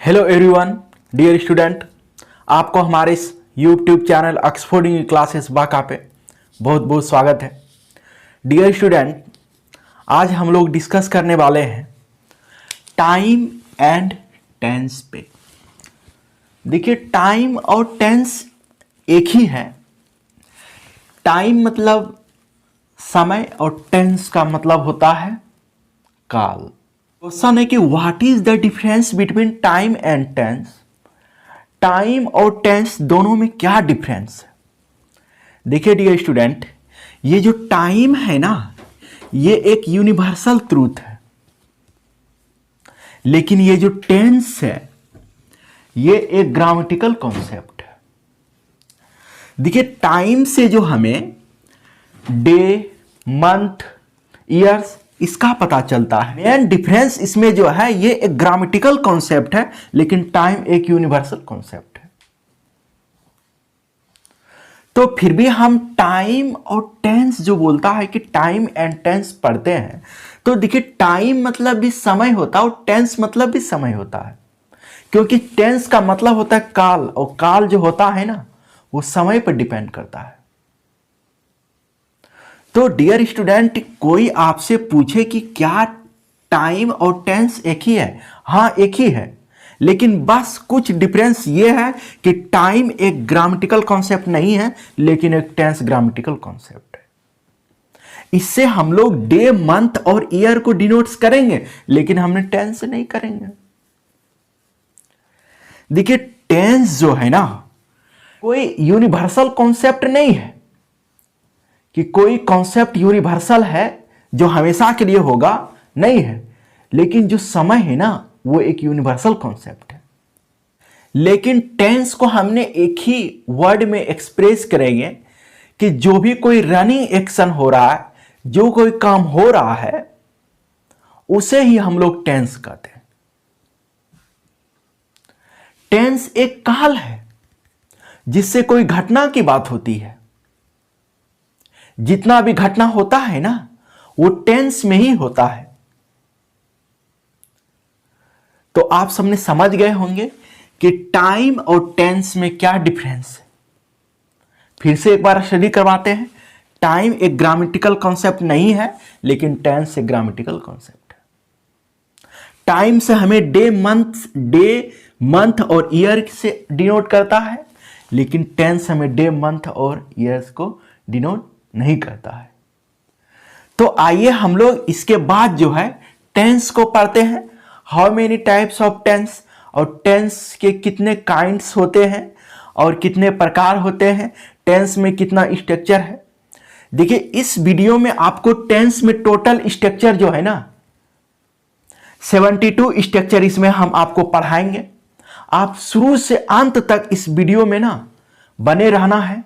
Hello everyone, dear student. आपको हमारे इस YouTube channel Oxford English classes बाका पे बहुत बहुत स्वागत है। डियर स्टूडेंट, आज हम लोग डिस्कस करने वाले हैं टाइम एंड टेंस पे। देखिए, टाइम और टेंस एक ही है। टाइम मतलब समय और टेंस का मतलब होता है काल। क्वेश्चन है कि what is the difference between time and tense. Time और टेंस दोनों में क्या डिफरेंस है? देखिए डियर स्टूडेंट, ये जो टाइम है ना, ये एक यूनिवर्सल ट्रूथ है, लेकिन ये जो टेंस है ये एक ग्रामेटिकल कॉन्सेप्ट है। देखिए, टाइम से जो हमें डे, मंथ, ईयर्स इसका पता चलता है। मेन डिफरेंस इसमें जो है ये एक ग्रामेटिकल कॉन्सेप्ट है, लेकिन टाइम एक यूनिवर्सल कॉन्सेप्ट है। तो फिर भी हम टाइम और टेंस जो बोलता है कि टाइम एंड टेंस पढ़ते हैं, तो देखिए टाइम मतलब भी समय होता है और टेंस मतलब भी समय होता है, क्योंकि टेंस का मतलब होता है काल, और काल जो होता है ना वो समय पर डिपेंड करता है। तो डियर स्टूडेंट, कोई आपसे पूछे कि क्या टाइम और टेंस एक ही है? हाँ, एक ही है, लेकिन बस कुछ डिफरेंस ये है कि टाइम एक ग्रामेटिकल कॉन्सेप्ट नहीं है, लेकिन एक टेंस ग्रामेटिकल कॉन्सेप्ट है। इससे हम लोग डे, मंथ और ईयर को डिनोट्स करेंगे, लेकिन हमने टेंस से नहीं करेंगे। देखिए, टेंस जो है ना कोई यूनिवर्सल कॉन्सेप्ट नहीं है कि कोई कॉन्सेप्ट यूनिवर्सल है जो हमेशा के लिए होगा, नहीं है। लेकिन जो समय है ना वो एक यूनिवर्सल कॉन्सेप्ट है। लेकिन टेंस को हमने एक ही वर्ड में एक्सप्रेस करेंगे कि जो भी कोई रनिंग एक्शन हो रहा है, जो कोई काम हो रहा है, उसे ही हम लोग टेंस कहते हैं। टेंस एक काल है जिससे कोई घटना की बात होती है। जितना भी घटना होता है ना वो टेंस में ही होता है। तो आप सबने समझ गए होंगे कि टाइम और टेंस में क्या डिफरेंस है। फिर से एक बार स्टडी करवाते हैं। टाइम एक ग्रामेटिकल कॉन्सेप्ट नहीं है, लेकिन टेंस एक ग्रामेटिकल कॉन्सेप्ट है। टाइम से हमें डे मंथ और ईयर से डिनोट करता है, लेकिन टेंस हमें डे, मंथ और ईयर्स को डिनोट नहीं करता है। तो आइए हम लोग इसके बाद जो है टेंस को पढ़ते हैं। How many types of tense, और टेंस के कितने काइंड्स होते हैं और कितने प्रकार होते हैं, टेंस में कितना स्ट्रक्चर है। देखिए, इस वीडियो में आपको टेंस में टोटल स्ट्रक्चर जो है ना 72 स्ट्रक्चर इसमें हम आपको पढ़ाएंगे। आप शुरू से अंत तक इस वीडियो में ना बने रहना है,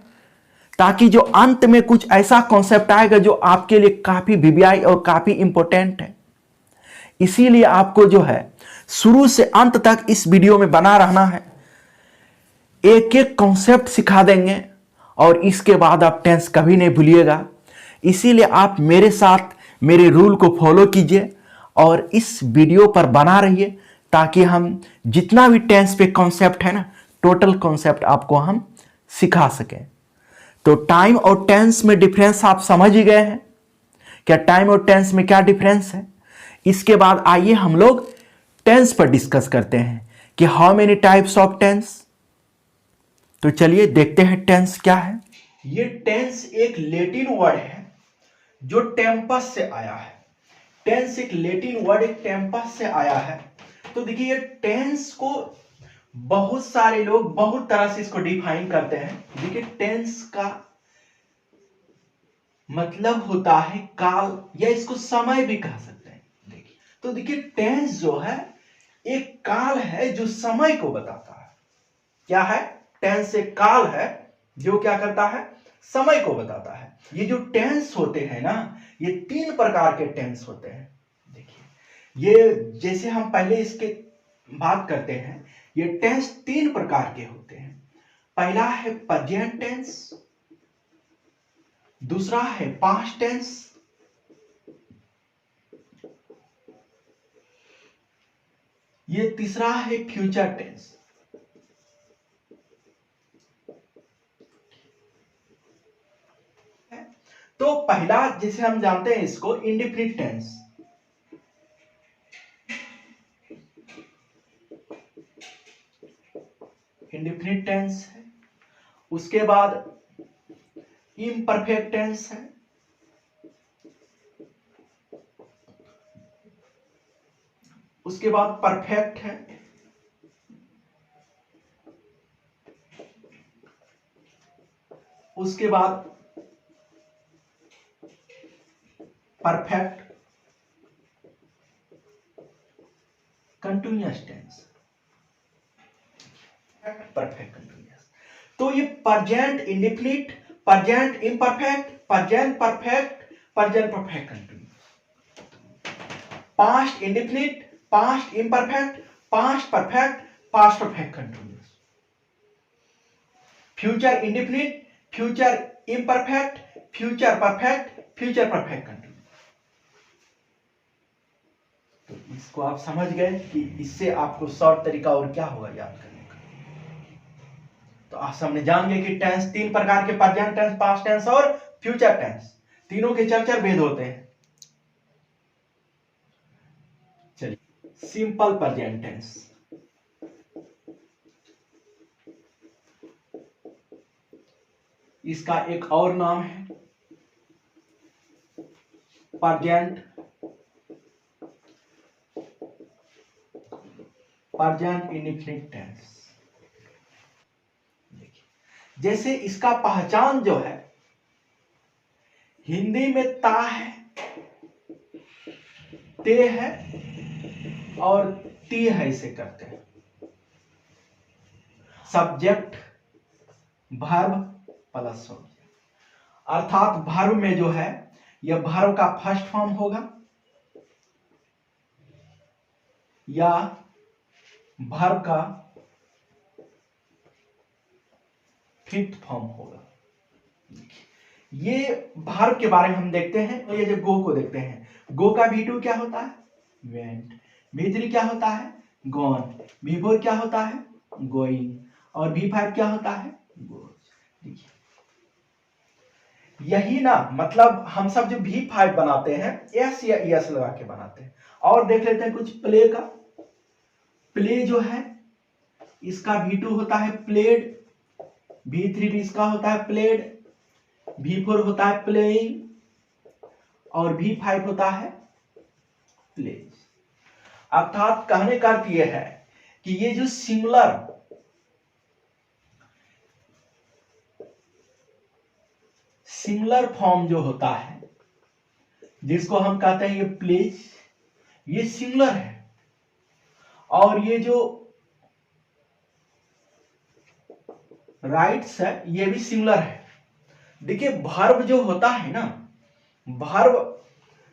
ताकि जो अंत में कुछ ऐसा कॉन्सेप्ट आएगा जो आपके लिए काफी वीवीआई और काफी इंपॉर्टेंट है। इसीलिए आपको जो है शुरू से अंत तक इस वीडियो में बना रहना है। एक एक कॉन्सेप्ट सिखा देंगे और इसके बाद आप टेंस कभी नहीं भूलिएगा। इसीलिए आप मेरे साथ मेरे रूल को फॉलो कीजिए और इस वीडियो पर बना रहिए, ताकि हम जितना भी टेंस पे कॉन्सेप्ट है ना, टोटल कॉन्सेप्ट आपको हम सिखा सकें। तो टाइम और टेंस में डिफरेंस आप समझ ही गए हैं। क्या टाइम और टेंस में क्या डिफरेंस है? इसके बाद आइए हम लोग टेंस पर डिस्कस करते हैं कि how many types of tense. तो चलिए देखते हैं टेंस क्या है। ये टेंस एक लैटिन वर्ड है जो टेम्पस से आया है। टेंस एक लैटिन वर्ड, एक टेम्पस से आया है। तो देखिए, ये टेंस को बहुत सारे लोग बहुत तरह से इसको डिफाइन करते हैं। देखिए, टेंस का मतलब होता है काल, या इसको समय भी कह सकते हैं। देखिए, तो देखिए टेंस जो है एक काल है जो समय को बताता है। क्या है? टेंस एक काल है जो क्या करता है? समय को बताता है। ये जो टेंस होते हैं ना, ये 3 प्रकार के टेंस होते हैं। देखिए, ये जैसे हम पहले इसके बात करते हैं, ये टेंस 3 प्रकार के होते हैं। पहला है प्रेजेंट टेंस, दूसरा है पास्ट टेंस, ये तीसरा है फ्यूचर टेंस। तो पहला जैसे हम जानते हैं इसको इंडेफिनिट टेंस, इंडेफिनिट टेंस है। उसके बाद इम्परफेक्ट टेंस है। उसके बाद परफेक्ट है। उसके बाद perfect continuous tense, perfect continuous. तो ये present indefinite, present imperfect, present perfect, present perfect continuous, past indefinite, past imperfect, past perfect, past perfect continuous, future indefinite, future imperfect, future perfect, future perfect continuous. तो इसको आप समझ गए कि इससे आपको शॉर्ट तरीका और क्या होगा याद करने का। तो आप हमने जान गए कि टेंस तीन प्रकार के, प्रेजेंट टेंस, पास्ट टेंस और फ्यूचर टेंस, तीनों के चार भेद होते हैं। चलिए सिंपल प्रेजेंट टेंस, इसका एक और नाम है प्रेजेंट इंडेफिनिट टेंस। जैसे इसका पहचान जो है, हिंदी में ता है, ते है और ती है, इसे करते हैं सब्जेक्ट वर्ब प्लस ऑब्जेक्ट। अर्थात वर्ब में जो है यह वर्ब का फर्स्ट फॉर्म होगा या वर्ब का फिफ्थ फॉर्म होगा। ये वर्ब के बारे में हम देखते हैं। ये जो गो को देखते हैं, गो का V2 क्या होता है, वेंट। V3 क्या होता है, गॉन। V4 क्या होता है, गोइंग। और V5 क्या होता है, गोज। देखिए यही ना, मतलब हम सब जो V5 बनाते हैं एस या एस लगा के बनाते हैं। और देख लेते हैं कुछ प्ले का। प्ले जो है इसका V2 होता है प्लेड, V3 भी इसका होता है प्लेड, V4 होता है प्लेइंग और V5 होता है प्लेज। अर्थात कहने का अर्थ यह है कि ये जो सिंगुलर फॉर्म जो होता है, जिसको हम कहते हैं ये प्लेज, ये सिंगुलर है। और ये जो राइट्स है ये भी सिंगुलर है। देखिए वर्ब जो होता है ना, वर्ब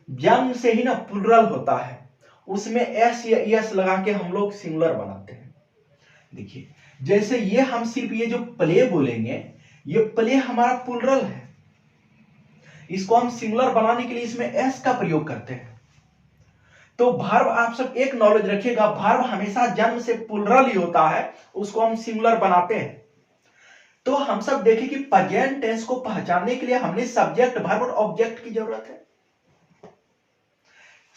जन्म से ही ना प्लुरल होता है, उसमें एस या एस लगा के हम लोग सिंगुलर बनाते हैं। देखिए जैसे ये हम सिर्फ ये जो प्ले बोलेंगे, ये प्ले हमारा प्लुरल है, इसको हम सिंगुलर बनाने के लिए इसमें एस का प्रयोग करते हैं। तो वर्ब आप सब एक नॉलेज रखिएगा, वर्ब हमेशा जन्म से प्लुरल ही होता है, उसको हम सिंगुलर बनाते हैं। तो हम सब देखें कि प्रेजेंट टेंस को पहचानने के लिए हमने सब्जेक्ट, वर्ब और ऑब्जेक्ट की जरूरत है।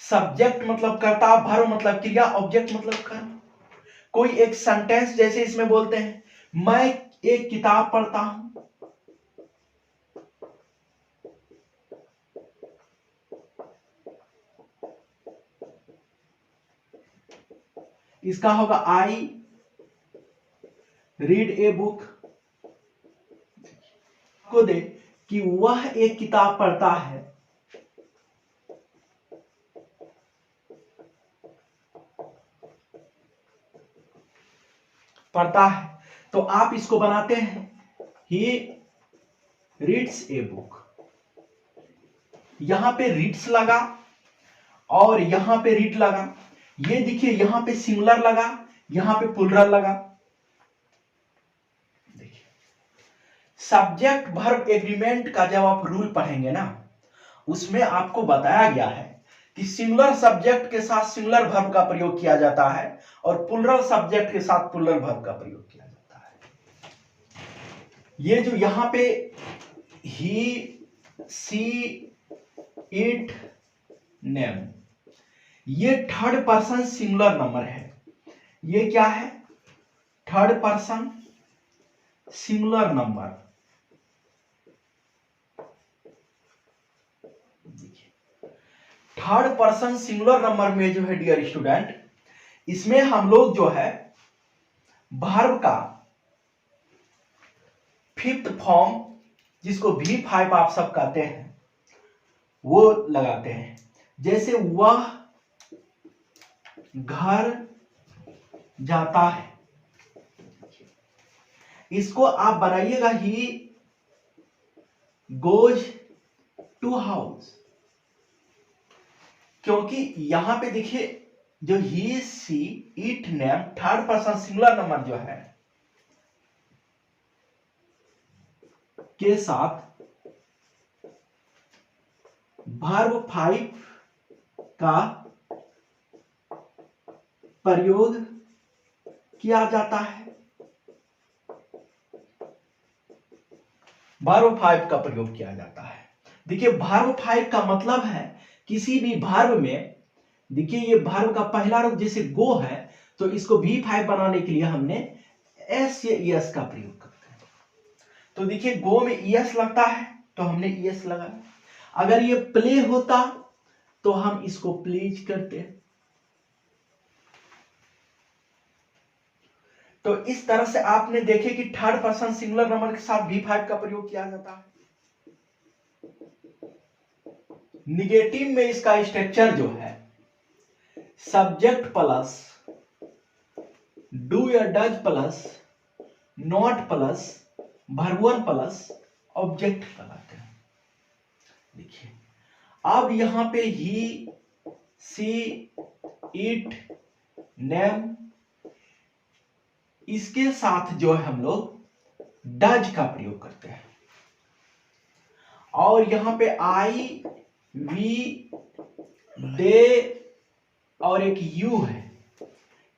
सब्जेक्ट मतलब कर्ता, वर्ब मतलब क्रिया, ऑब्जेक्ट मतलब कर्म। कोई एक सेंटेंस जैसे इसमें बोलते हैं, मैं एक किताब पढ़ता हूं, इसका होगा आई रीड ए बुक। को दे कि वह एक किताब पढ़ता है, तो आप इसको बनाते हैं ही रीड्स ए बुक। यहां पे रीड्स लगा और यहां पे रीड लगा। ये देखिए यहां पे सिंगुलर लगा, यहां पे प्लुरल लगा। देखिए सब्जेक्ट वर्ब एग्रीमेंट का जब आप रूल पढ़ेंगे ना, उसमें आपको बताया गया है कि सिंगुलर सब्जेक्ट के साथ सिंगुलर वर्ब का प्रयोग किया जाता है और प्लूरल सब्जेक्ट के साथ प्लूरल वर्ब का प्रयोग किया जाता है। ये जो यहां पे ही, सी, इट, नेम, ये थर्ड पर्सन सिंगुलर नंबर है। ये क्या है? Third person singular number. Third person singular number में जो है डियर स्टूडेंट, इसमें हम लोग जो है वर्ब का फिफ्थ फॉर्म, जिसको V5 आप सब कहते हैं, वो लगाते हैं। जैसे वह घर जाता है, इसको आप बनाइएगा ही गोज टू हाउस, क्योंकि यहां पे देखिए जो he, she, it, name third person singular number जो है के साथ वर्ब 5 का प्रयोग किया जाता है। वर्ब 5 का प्रयोग किया जाता है। देखिए वर्ब 5 का मतलब है किसी भी वर्ब में, देखिए ये वर्ब का पहला रूप जैसे गो है, तो इसको V5 बनाने के लिए हमने एस या ईएस का प्रयोग करते हैं। तो देखिए गो में ईएस लगता है तो हमने ईएस लगाया। अगर ये प्ले होता तो हम इसको प्लीज करते। तो इस तरह से आपने देखे कि थर्ड पर्सन सिंगुलर नंबर के साथ V5 का प्रयोग किया जाता है। निगेटिव में इसका स्ट्रक्चर जो है सब्जेक्ट प्लस डू या does plus not plus verb 1 plus object लगाते हैं। देखिए अब यहां पे ही, सी, इट, नेम, इसके साथ जो है हम लोग डज का प्रयोग करते हैं। और यहां पे आई, वी, दे और एक यू है,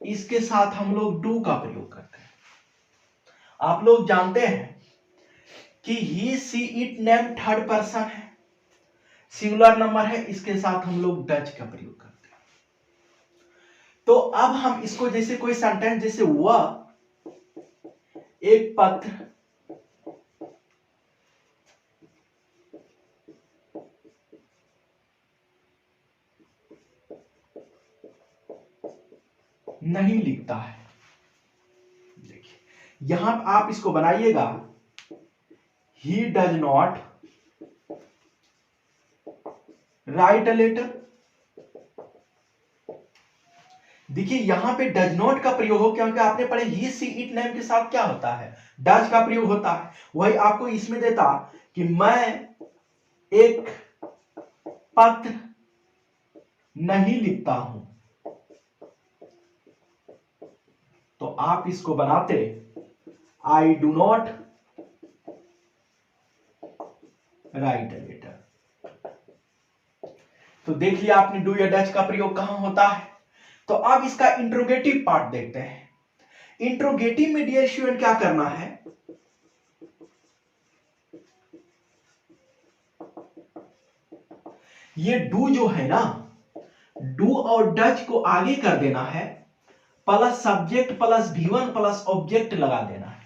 इसके साथ हम लोग डू का प्रयोग करते हैं। आप लोग जानते हैं कि ही, she, it, name third person है, सिंगुलर नंबर है, इसके साथ हम लोग डज का प्रयोग करते हैं। तो अब हम इसको जैसे कोई सेंटेंस, जैसे वह एक पत्र नहीं लिखता है। देखिए यहां आप इसको बनाइएगा he does not write a letter. देखिए यहां पे डज नॉट का प्रयोग हो, क्योंकि आपने पढ़े ही, सी, इट, नेम के साथ क्या होता है? डज का प्रयोग होता है। वही आपको इसमें देता कि मैं एक पत्र नहीं लिखता हूं, तो आप इसको बनाते I do not write a letter. तो देख लिया आपने डू या डज का प्रयोग कहां होता है। तो अब इसका इंट्रोगेटिव पार्ट देखते हैं। इंट्रोगेटिव में डियर स्टूडेंट क्या करना है? ये डू जो है ना, डू और डज को आगे कर देना है, plus subject plus V1 plus object लगा देना है।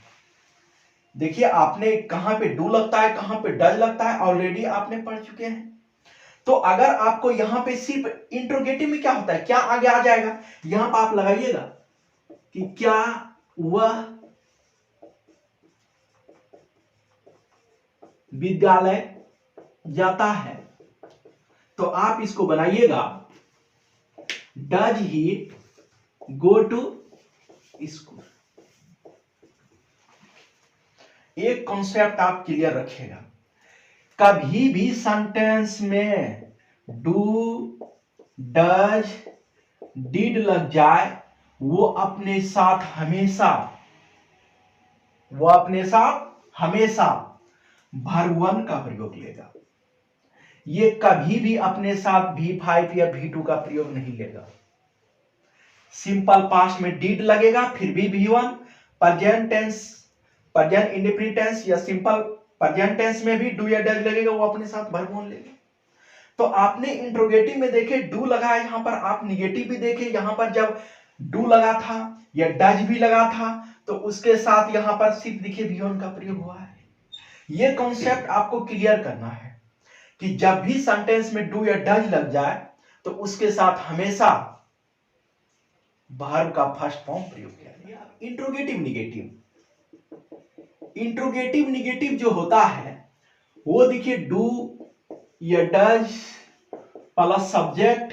देखिए आपने कहां पे डू लगता है, कहां पे डज लगता है, ऑलरेडी आपने पढ़ चुके हैं। तो अगर आपको यहां पे सिर्फ इंट्रोगेटिव में क्या होता है, क्या आगे आ जाएगा, यहां पर आप लगाइएगा कि क्या वह विद्यालय जाता है, तो आप इसको बनाइएगा does he go to school. एक कॉन्सेप्ट आप क्लियर रखिएगा, कभी भी सेंटेंस में डू, डज, डिड लग जाए, वो अपने साथ हमेशा वर्ब 1 का प्रयोग लेगा। ये कभी भी अपने साथ V5 या V2 का प्रयोग नहीं लेगा। सिंपल पास्ट में डिड लगेगा, फिर भी V1, present tense, present indefinite tense या सिंपल प्रेजेंट टेंस में भी डू या डज लगेगा, वो अपने साथ वर्ब ओन लेगा। तो आपने इंट्रोगेटिव में देखे डू लगा है, यहां पर आप निगेटिव भी देखे, यहां पर जब डू लगा था या डज भी लगा था तो उसके साथ यहां पर सिर्फ देखिए V1 का प्रयोग हुआ है। यह कॉन्सेप्ट आपको क्लियर करना है कि जब भी सेंटेंस में डू या डज लग जाए तो उसके साथ हमेशा वर्ब का फर्स्ट फॉर्म प्रयोग किया जाएगा। इंट्रोगेटिव निगेटिव, इंट्रोगेटिव निगेटिव जो होता है वो देखिए डू या does plus subject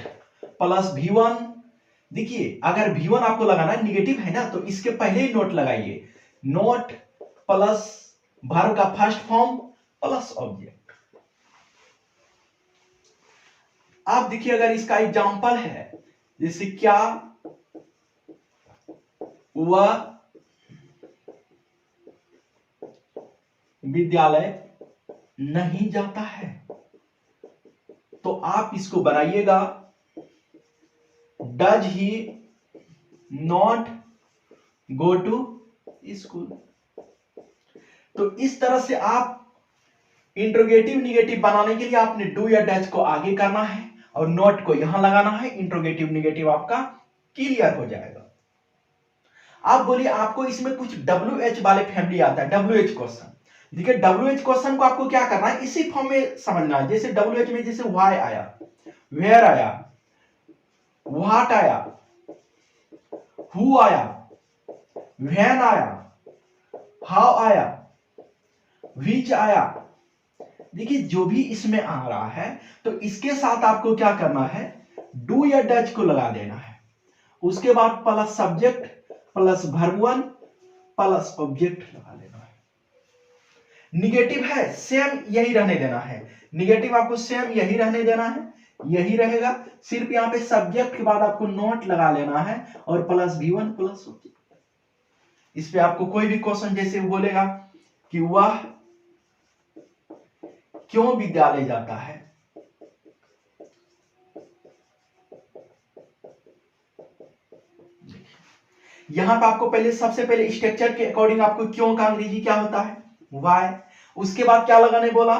plus V1। देखिए अगर V1 आपको लगाना है, निगेटिव है ना, तो इसके पहले ही नोट लगाइए, नोट प्लस वर्ब का फर्स्ट फॉर्म प्लस ऑब्जेक्ट। आप देखिए अगर इसका एग्जांपल है, जैसे क्या वह विद्यालय नहीं जाता है, तो आप इसको बनाइएगा does he not go to school. तो इस तरह से आप इंट्रोगेटिव निगेटिव बनाने के लिए आपने डू या डज को आगे करना है और नॉट को यहां लगाना है, इंट्रोगेटिव निगेटिव आपका क्लियर हो जाएगा। आप बोलिए आपको इसमें कुछ WH वाले फैमिली आता है, WH क्वेश्चन। देखिए WH क्वेश्चन को आपको क्या करना है, इसी फॉर्म में समझना है। जैसे WH में जैसे व्हाई आया, वेयर आया, व्हाट आया, हु आया, व्हेन आया, हाउ आया, व्हिच आया। देखिए जो भी इसमें आ रहा है तो इसके साथ आपको क्या करना है, डू या डज को लगा देना है, उसके बाद plus subject plus verb one plus object लगा लेना है। निगेटिव है सेम यही रहने देना है, निगेटिव आपको सेम यही रहने देना है, यही रहेगा, सिर्फ यहां पे सब्जेक्ट के बाद आपको नोट लगा लेना है और प्लस V1 प्लस ऑब्जेक्ट। इस पे आपको कोई भी क्वेश्चन जैसे बोलेगा कि वह क्यों विद्यालय जाता है, यहां पे आपको पहले सबसे पहले स्ट्रक्चर के अकॉर्डिंग आपको क्यों का अंग्रेजी क्या होता है, वाई। उसके बाद क्या लगाने बोला,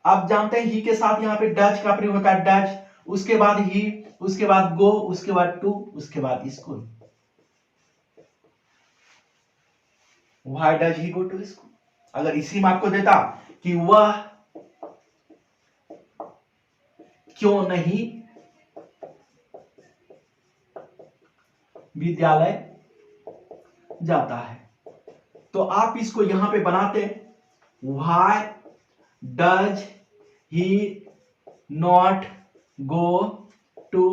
आप जानते हैं ही के साथ यहां पे डज का प्रयोग होता है, डज, उसके बाद ही, उसके बाद गो, उसके बाद टू, उसके बाद school. Why does he go to school. अगर इसी में आपको देता कि वह क्यों नहीं विद्यालय जाता है, तो आप इसको यहां पे बनाते why does he not go to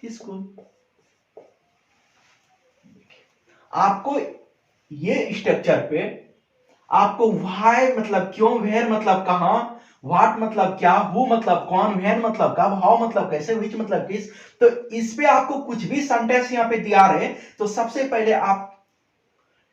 school. आपको ये स्ट्रक्चर पे आपको व्हाई मतलब क्यों, वेयर मतलब कहां, व्हाट मतलब क्या, हु मतलब कौन, व्हेन मतलब कब, हाउ मतलब कैसे, व्हिच मतलब किस। तो इस पे आपको कुछ भी सेंटेंस यहां पे दिया रहे तो सबसे पहले आप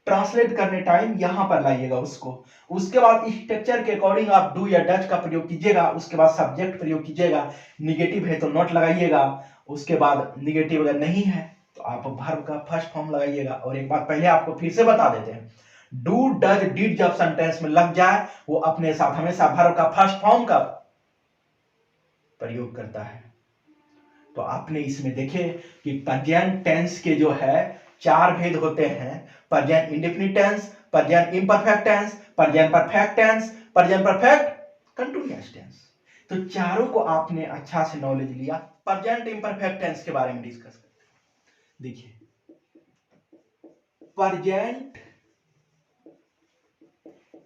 ट्रांसलेट करने टाइम यहां पर लाइएगा उसको, उसके बाद स्ट्रक्चर के अकॉर्डिंग आप डू या डज का प्रयोग कीजिएगा, उसके बाद सब्जेक्ट प्रयोग कीजिएगा, निगेटिव है तो नॉट लगाइएगा, उसके बाद निगेटिव अगर नहीं है तो आप वर्ब का फर्स्ट फॉर्म लगाइएगा। और एक बात पहले आपको फिर से बता देते हैं, डू डज डिड जब सेंटेंस में लग जाए वो अपने साथ हमेशा वर्ब का फर्स्ट फॉर्म का प्रयोग करता है। तो आपने इसमें देखे कि प्रेजेंट टेंस के जो है 4 भेद होते हैं, present indefinite tense, present imperfect tense, present perfect tense, present perfect continuous tense. तो चारों को आपने अच्छा से नॉलेज लिया। प्रेजेंट इम्परफेक्ट टेंस के बारे में डिस्कस करते हैं। देखिए प्रेजेंट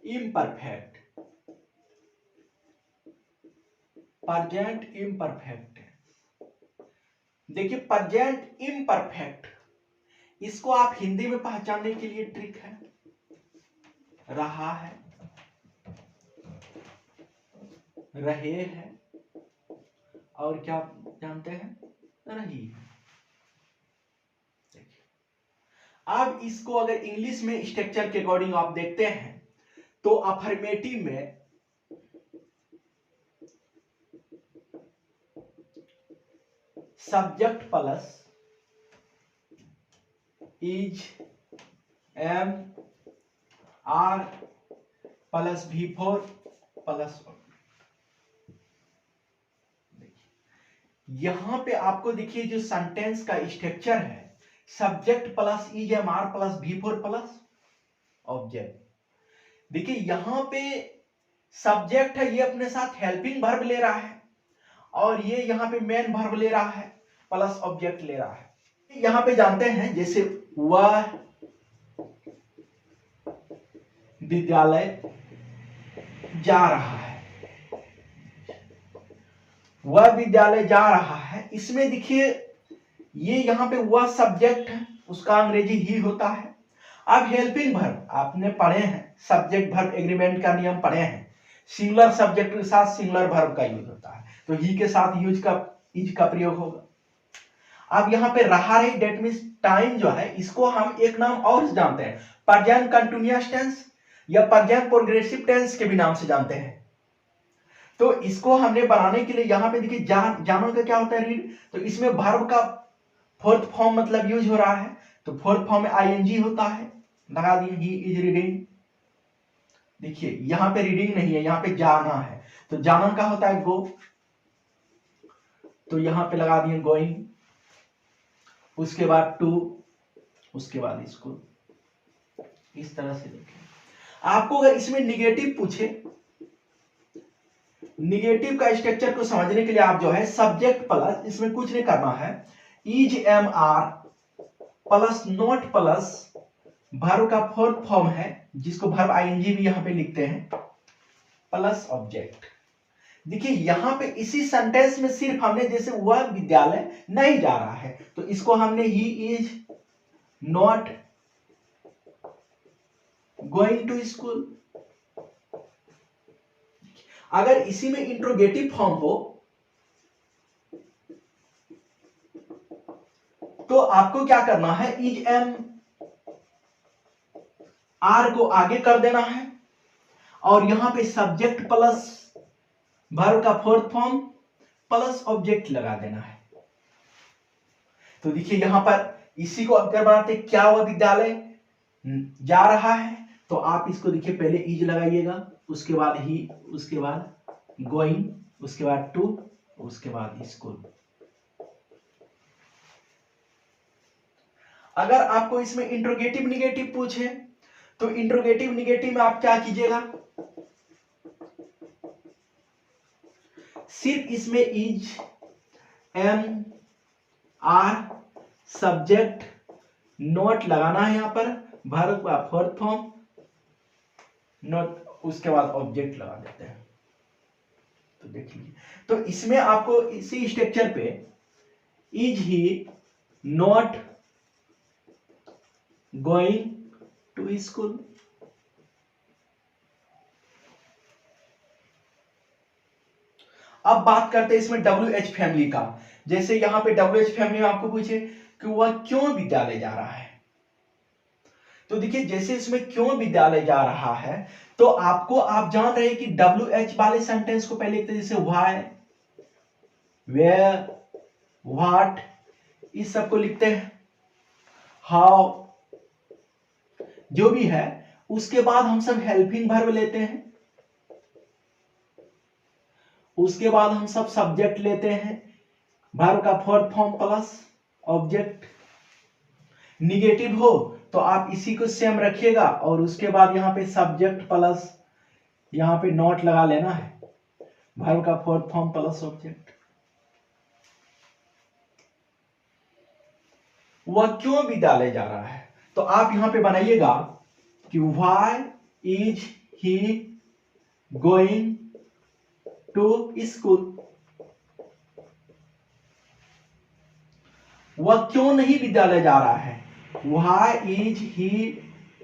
इम्परफेक्ट, प्रेजेंट इम्परफेक्ट, देखिए प्रेजेंट इम्परफेक्ट, इसको आप हिंदी में पहचानने के लिए ट्रिक है, रहा है, रहे हैं, और क्या जानते हैं, रही है। अब इसको अगर इंग्लिश में स्ट्रक्चर के अकॉर्डिंग आप देखते हैं तो अफर्मेटिव में subject plus is am are plus V4 plus. यहां पे आपको देखिए जो सेंटेंस का स्ट्रक्चर है, subject plus is am are plus V4 plus object. देखिए यहां पे सब्जेक्ट है, ये अपने साथ हेल्पिंग वर्ब ले रहा है, और ये यहां पे मेन वर्ब ले रहा है प्लस ऑब्जेक्ट ले रहा है। यहां पे जानते हैं जैसे वह विद्यालय जा रहा है, वह विद्यालय जा रहा है, इसमें देखिए ये यहां पे वह सब्जेक्ट है, उसका अंग्रेजी ही होता है। अब हेल्पिंग वर्ब आपने पढ़े हैं, सब्जेक्ट वर्ब एग्रीमेंट का नियम पढ़े हैं, सिंगुलर सब्जेक्ट के साथ सिंगुलर वर्ब का यूज होता है, तो ही के साथ इज का प्रयोग होगा। अब यहां पे रहा रही डेट मींस टाइम जो है, इसको हम एक नाम और जानते हैं, प्रेजेंट कंटीन्यूअस टेंस या प्रेजेंट प्रोग्रेसिव टेंस के भी नाम से जानते हैं। तो इसको हमने बनाने के लिए यहां पे देखिए जानो का क्या होता है, रीड, तो इसमें वर्ब का फोर्थ फॉर्म मतलब यूज हो रहा है, तो फोर्थ फॉर्म में ing होता है, लगा दिए ही इज रीडिंग। देखिए यहां पे रीडिंग नहीं है, यहां पे जाना है, तो जाना का होता है गो, तो यहां पे लगा दिए गोइंग, उसके बाद टू, उसके बाद स्कूल। इस तरह से देखें। आपको अगर इसमें निगेटिव पूछे, निगेटिव का स्ट्रक्चर को समझने के लिए आप जो है सब्जेक्ट प्लस, इसमें कुछ नहीं करना है, is am are plus not plus verb का फोर्थ फॉर्म है, जिसको वर्ब आईएनजी भी यहां पे लिखते हैं, प्लस ऑब्जेक्ट। देखिए यहां पे इसी सेंटेंस में सिर्फ हमने जैसे वह विद्यालय नहीं जा रहा है, तो इसको हमने he is not going to school. अगर इसी में इंट्रोगेटिव फॉर्म हो तो आपको क्या करना है, इज एम आर को आगे कर देना है, और यहां पे सब्जेक्ट प्लस वर्ब का फोर्थ फॉर्म प्लस ऑब्जेक्ट लगा देना है। तो देखिए यहां पर इसी को अगर बनाते, क्या वह विद्यालय जा रहा है, तो आप इसको देखिए पहले इज लगाइएगा, उसके बाद ही, उसके बाद गोइंग, उसके बाद टू, उसके बाद स्कूल। अगर आपको इसमें इंट्रोगेटिव निगेटिव पूछे, तो इंट्रोगेटिव निगेटिव में आप क्या कीजिएगा, सिर्फ इसमें is am are subject not लगाना है, यहां पर वर्ब का फोर्थ फॉर्म नोट, उसके बाद ऑब्जेक्ट लगा देते हैं। तो देख लीजिए, तो इसमें आपको इसी स्ट्रक्चर पे is he not going to school. अब बात करते हैं इसमें WH फैमिली का। जैसे यहां पे WH फैमिली में आपको पूछे कि वह क्यों विद्यालय जा रहा है, तो देखिए जैसे इसमें क्यों विद्यालय जा रहा है, तो आपको, आप जान रहे हैं कि WH वाले सेंटेंस को पहले लिखते हैं, जैसे व्हाई, वेयर, व्हाट, इस सब को लिखते हैं, हाउ, जो भी है, उसके बाद हम सब हेल्पिंग वर्ब लेते हैं, उसके बाद हम सब सब्जेक्ट लेते हैं, वर्ब का fourth form plus object. Negative हो तो आप इसी को सेम रखिएगा, और उसके बाद यहां पे सब्जेक्ट प्लस यहां पे नॉट लगा लेना है, वर्ब का फोर्थ फॉर्म प्लस ऑब्जेक्ट। वह क्यों विद्यालय जा रहा है, तो आप यहां पे बनाइएगा कि why is he going to school. वह क्यों नहीं विद्यालय जा रहा है, why is he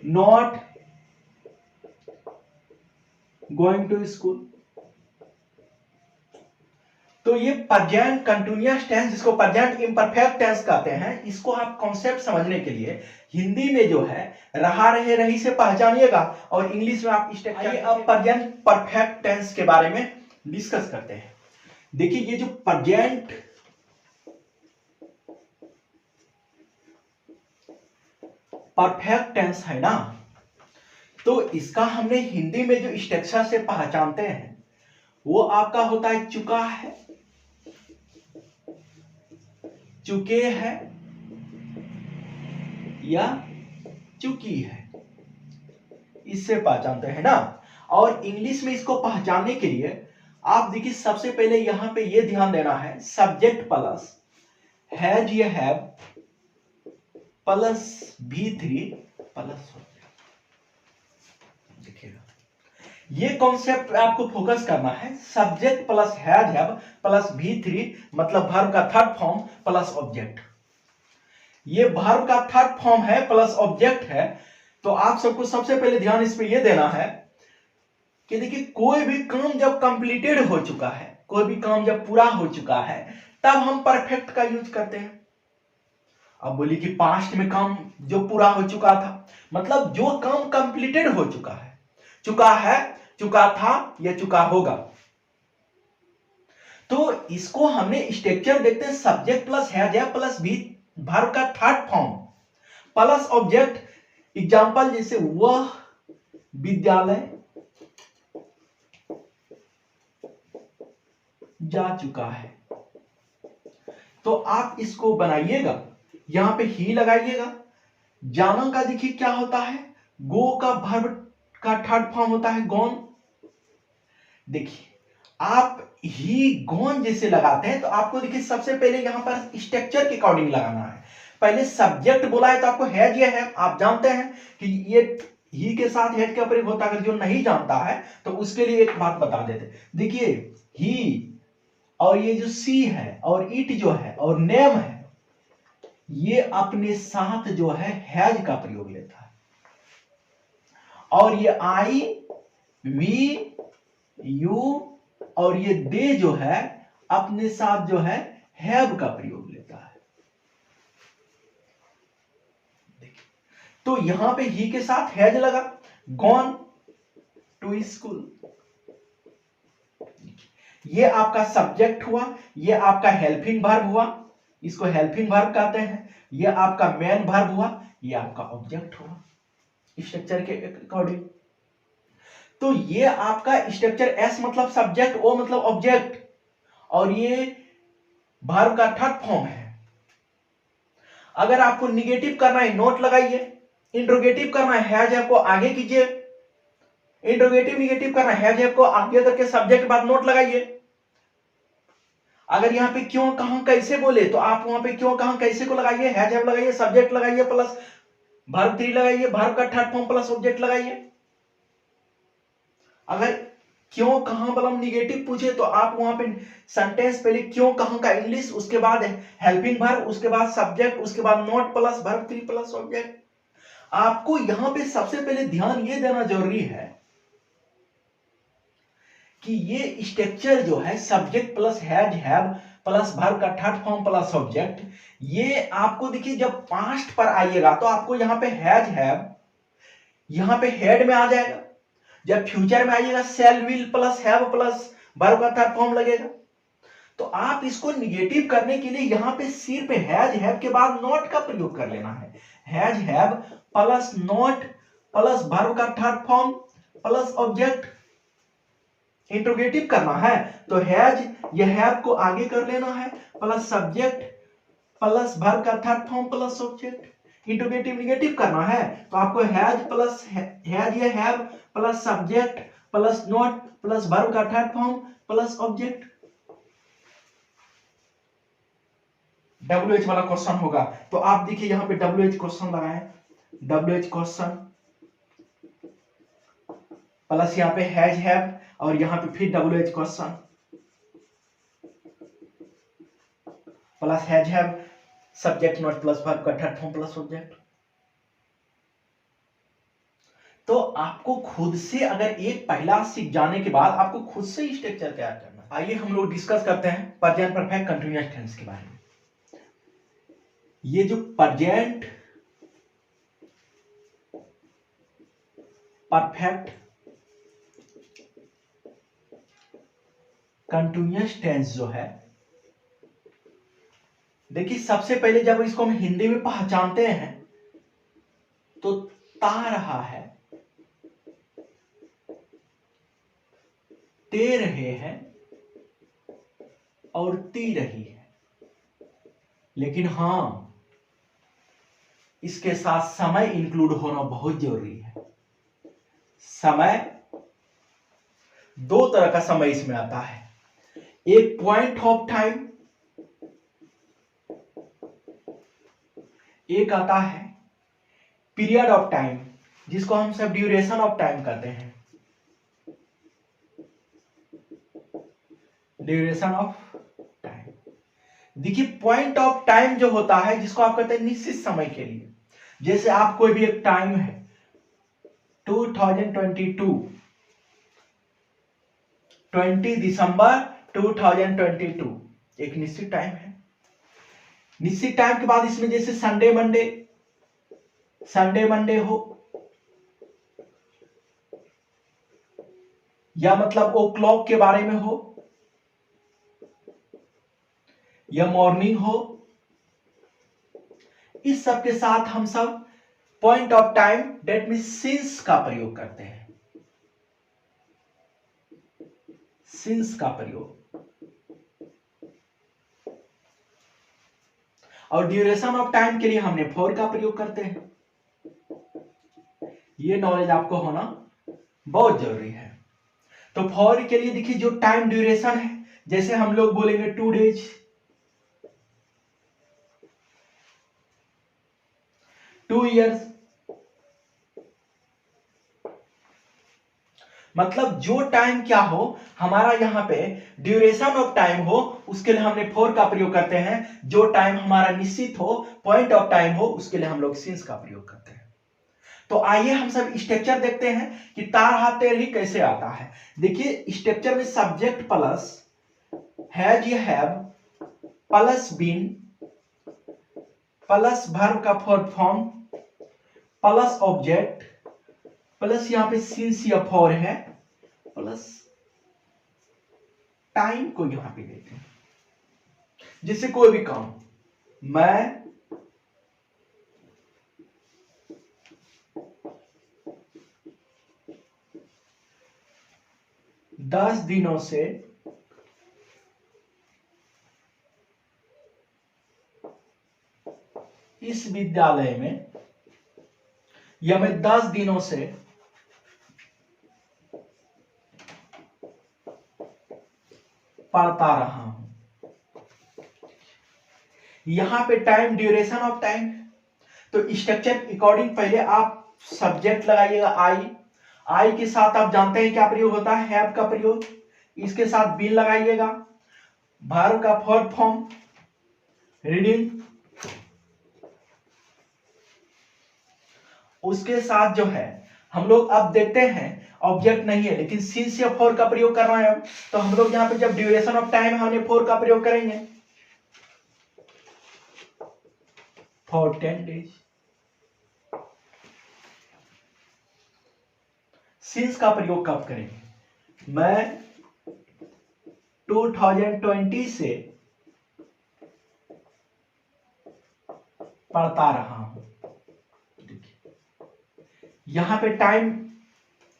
not going to school. तो ये प्रेजेंट कंटीन्यूअस टेंस, जिसको प्रेजेंट इम्परफेक्ट टेंस कहते हैं, इसको आप कॉन्सेप्ट समझने के लिए हिंदी में जो है रहा रहे रही से पहचानिएगा, और इंग्लिश में आप स्ट्रक्चर। अब प्रेजेंट परफेक्ट टेंस के बारे में डिस्कस करते हैं। देखिए ये जो प्रेजेंट परफेक्ट टेंस है ना, तो इसका हमने हिंदी में जो स्ट्रक्चर से पहचानते हैं वो आपका होता है चुका है, चुके हैं या चुकी है, इससे पहचानते हैं ना। और इंग्लिश में इसको पहचानने के लिए आप देखिए सबसे पहले यहां पे ये ध्यान देना है, सब्जेक्ट प्लस हैज या हैव प्लस V3 प्लस देखिएगा, ये कॉन्सेप्ट आपको फोकस करना है। Subject plus has have plus V3 मतलब वर्ब का थर्ड फॉर्म प्लस ऑब्जेक्ट। ये वर्ब का थर्ड फॉर्म है प्लस ऑब्जेक्ट है, तो आप सबको सबसे पहले ध्यान इस पे ये देना है कि देखिए कोई भी काम जब कंप्लीटेड हो चुका है, कोई भी काम जब पूरा हो चुका है, तब हम परफेक्ट का यूज करते हैं। अब बोलिए कि पास्ट में काम जो पूरा हो चुका था, मतलब जो काम कंप्लीटेड हो चुका है, चुका था या चुका होगा। तो इसको हमने स्ट्रक्चर देखते हैं, subject plus has have plus भी वर्ब का third form plus object. Example जैसे वह विद्यालय जा चुका है, तो आप इसको बनाइएगा, यहां पे ही लगाइएगा। जाना का देखिए क्या होता है, गो का वर्ब का थर्ड फॉर्म होता है गॉन। देखिए आप ही गॉन जैसे लगाते हैं तो आपको देखिए सबसे पहले यहां पर स्ट्रक्चर के अकॉर्डिंग लगाना है। पहले सब्जेक्ट बोला है तो आपको हैज या है, आप जानते हैं कि ये ही के साथ हैज का प्रयोग होता है। अगर जो नहीं जानता है तो उसके लिए एक बात बता देते, देखिए ही और ये जो सी है और इट जो है और नेम है, ये अपने साथ जो है हैज का प्रयोग लेता है। और ये आई, वी, यू और ये दे जो है अपने साथ जो है हैव का प्रयोग लेता है। देखिए तो यहां पे ही के साथ हैज लगा, गॉन टू स्कूल, ये आपका सब्जेक्ट हुआ, ये आपका हेल्पिंग वर्ब हुआ, इसको हेल्पिंग वर्ब कहते हैं। ये आपका मेन वर्ब हुआ, ये आपका ऑब्जेक्ट हुआ स्ट्रक्चर के अकॉर्डिंग। तो ये आपका स्ट्रक्चर एस मतलब सब्जेक्ट, ओ मतलब ऑब्जेक्ट, और ये वर्ब का थर्ड फॉर्म है। अगर आपको निगेटिव करना है नोट लगाइए, इंट्रोगेटिव करना है हैज हैव को आगे कीजिए, इंट्रोगेटिव निगेटिव करना है हैज हैव को आगे करके सब्जेक्ट बाद नोट लगाइए। अगर यहां पे क्यों कहां कैसे बोले तो आप वहां पे क्यों कहां कैसे को लगाइए, हैज हैव लगाइए, सब्जेक्ट लगाइए प्लस वर्ब 3 लगाइए, वर्ब का थर्ड फॉर्म प्लस ऑब्जेक्ट लगाइए। अगर क्यों कहां मतलब निगेटिव पूछे तो आप वहां पे सेंटेंस पहले क्यों कहां का इंग्लिश, उसके बाद हेल्पिंग वर्ब, उसके बाद सब्जेक्ट, उसके बाद note plus verb 3 plus object. आपको यहां पे सबसे पहले ध्यान ये देना जरूरी है कि ये स्ट्रक्चर जो है subject plus has have plus verb का थर्ड फॉर्म प्लस ऑब्जेक्ट, ये आपको देखिए जब पास्ट पर आइएगा तो आपको यहां पे हैज हैव यहां पे हेड में आ जाएगा। जब फ्यूचर में आइएगा शैल will plus have plus verb का थर्ड फॉर्म लगेगा। तो आप इसको निगेटिव करने के लिए यहां पे सिर्फ हैज हैव के बाद नॉट का प्रयोग कर लेना है। Has have plus not plus verb का third form plus object. Interrogative करना है तो हैज या हैव को आगे कर लेना है प्लस सब्जेक्ट प्लस वर्ब का third form plus object. Interrogative negative करना है तो आपको हैज प्लस हैज या have plus subject plus not plus verb का third form plus object. WH वाला क्वेश्चन होगा तो आप देखिए यहां पे WH क्वेश्चन लगाएं, WH क्वेश्चन प्लस यहां पे हैज हैव और यहां पे फिर WH question plus has have subject not plus verb का थर्ड फॉर्म प्लस ऑब्जेक्ट। तो आपको खुद से अगर एक पहला सीख जाने के बाद आपको खुद से स्ट्रक्चर तैयार करना है। आइए हम लोग डिस्कस करते हैं प्रेजेंट परफेक्ट कंटीन्यूअस टेंस के बारे में। ये जो प्रेजेंट परफेक्ट कंटीन्यूअस टेंस जो है, देखिए सबसे पहले जब इसको हम हिंदी में पहचानते हैं तो ता रहा है, ते रहे हैं और ती रही है। लेकिन हां, इसके साथ समय इंक्लूड होना बहुत जरूरी है। समय, दो तरह का समय इसमें आता है, एक पॉइंट ऑफ टाइम, एक आता है पीरियड ऑफ टाइम, जिसको हम सब ड्यूरेशन ऑफ टाइम कहते हैं। ड्यूरेशन ऑफ टाइम, देखिए पॉइंट ऑफ टाइम जो होता है, जिसको आप कहते हैं निश्चित समय के लिए। जैसे आप कोई भी एक टाइम है 2022, 20 दिसंबर 2022, एक निश्चित टाइम है। निश्चित टाइम के बाद इसमें जैसे संडे मंडे हो, या मतलब ओ क्लॉक के बारे में हो, या मॉर्निंग हो, इस सब के साथ हम सब point of time that mean since का प्रयोग करते हैं। सिंस का प्रयोग, और ड्यूरेशन ऑफ टाइम के लिए हमने फॉर का प्रयोग करते हैं। ये नॉलेज आपको होना बहुत जरूरी है। तो फॉर के लिए देखिए जो टाइम ड्यूरेशन है, जैसे हम लोग बोलेंगे 2 डेज, 2 ईयर्स, मतलब जो टाइम क्या हो हमारा यहां पे ड्यूरेशन ऑफ टाइम हो, उसके लिए हमने फॉर का प्रयोग करते हैं। जो टाइम हमारा निश्चित हो, पॉइंट ऑफ टाइम हो, उसके लिए हम लोग सिंस का प्रयोग करते हैं। तो आइए हम सब स्ट्रक्चर देखते हैं कि तार हाथ तेर ही कैसे आता है। देखिए स्ट्रक्चर में सब्जेक्ट प्लस हैज या have plus been plus verb का fourth form plus object plus यहां पे सिंस या फॉर है, प्लस टाइम को यहां पे देते हैं। जैसे कोई भी काम, मैं 10 दिनों से इस विद्यालय में, या मैं 10 दिनों से पढ़ता रहा हूं। यहां पे टाइम ड्यूरेशन ऑफ टाइम। तो स्ट्रक्चर अकॉर्डिंग पहले आप सब्जेक्ट लगाइएगा आई के साथ आप जानते हैं क्या प्रयोग होता है, हैव का प्रयोग। इसके साथ बीन लगाइएगा, वर्ब का फोर्थ फॉर्म रीडिंग, उसके साथ जो है हम लोग अब देखते हैं ऑब्जेक्ट नहीं है लेकिन सिंस या फॉर का प्रयोग कर रहे हैं। तो हम लोग यहां पे जब ड्यूरेशन ऑफ टाइम हमने फॉर का प्रयोग करेंगे, फॉर 10 डेज। सिंस का प्रयोग कब करेंगे, मैं 2020 से पढ़ता रहा हूं। यहां पे टाइम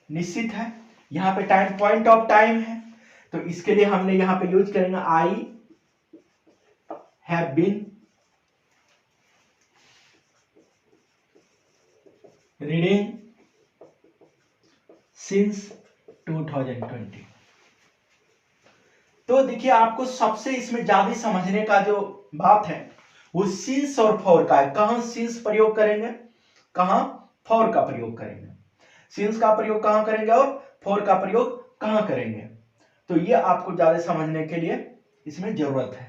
निश्चित है, यहां पे टाइम पॉइंट ऑफ टाइम है, तो इसके लिए हमने यहां पे यूज करेंगे I have been reading since 2020। तो देखिए आपको सबसे इसमें ज्यादा समझने का जो बात है वो सिंस और फॉर का है। कहां सिंस प्रयोग करेंगे, कहां फॉर का प्रयोग करेंगे। सिंस का प्रयोग कहां करेंगे और फॉर का प्रयोग कहां करेंगे, तो ये आपको ज्यादा समझने के लिए इसमें जरूरत है।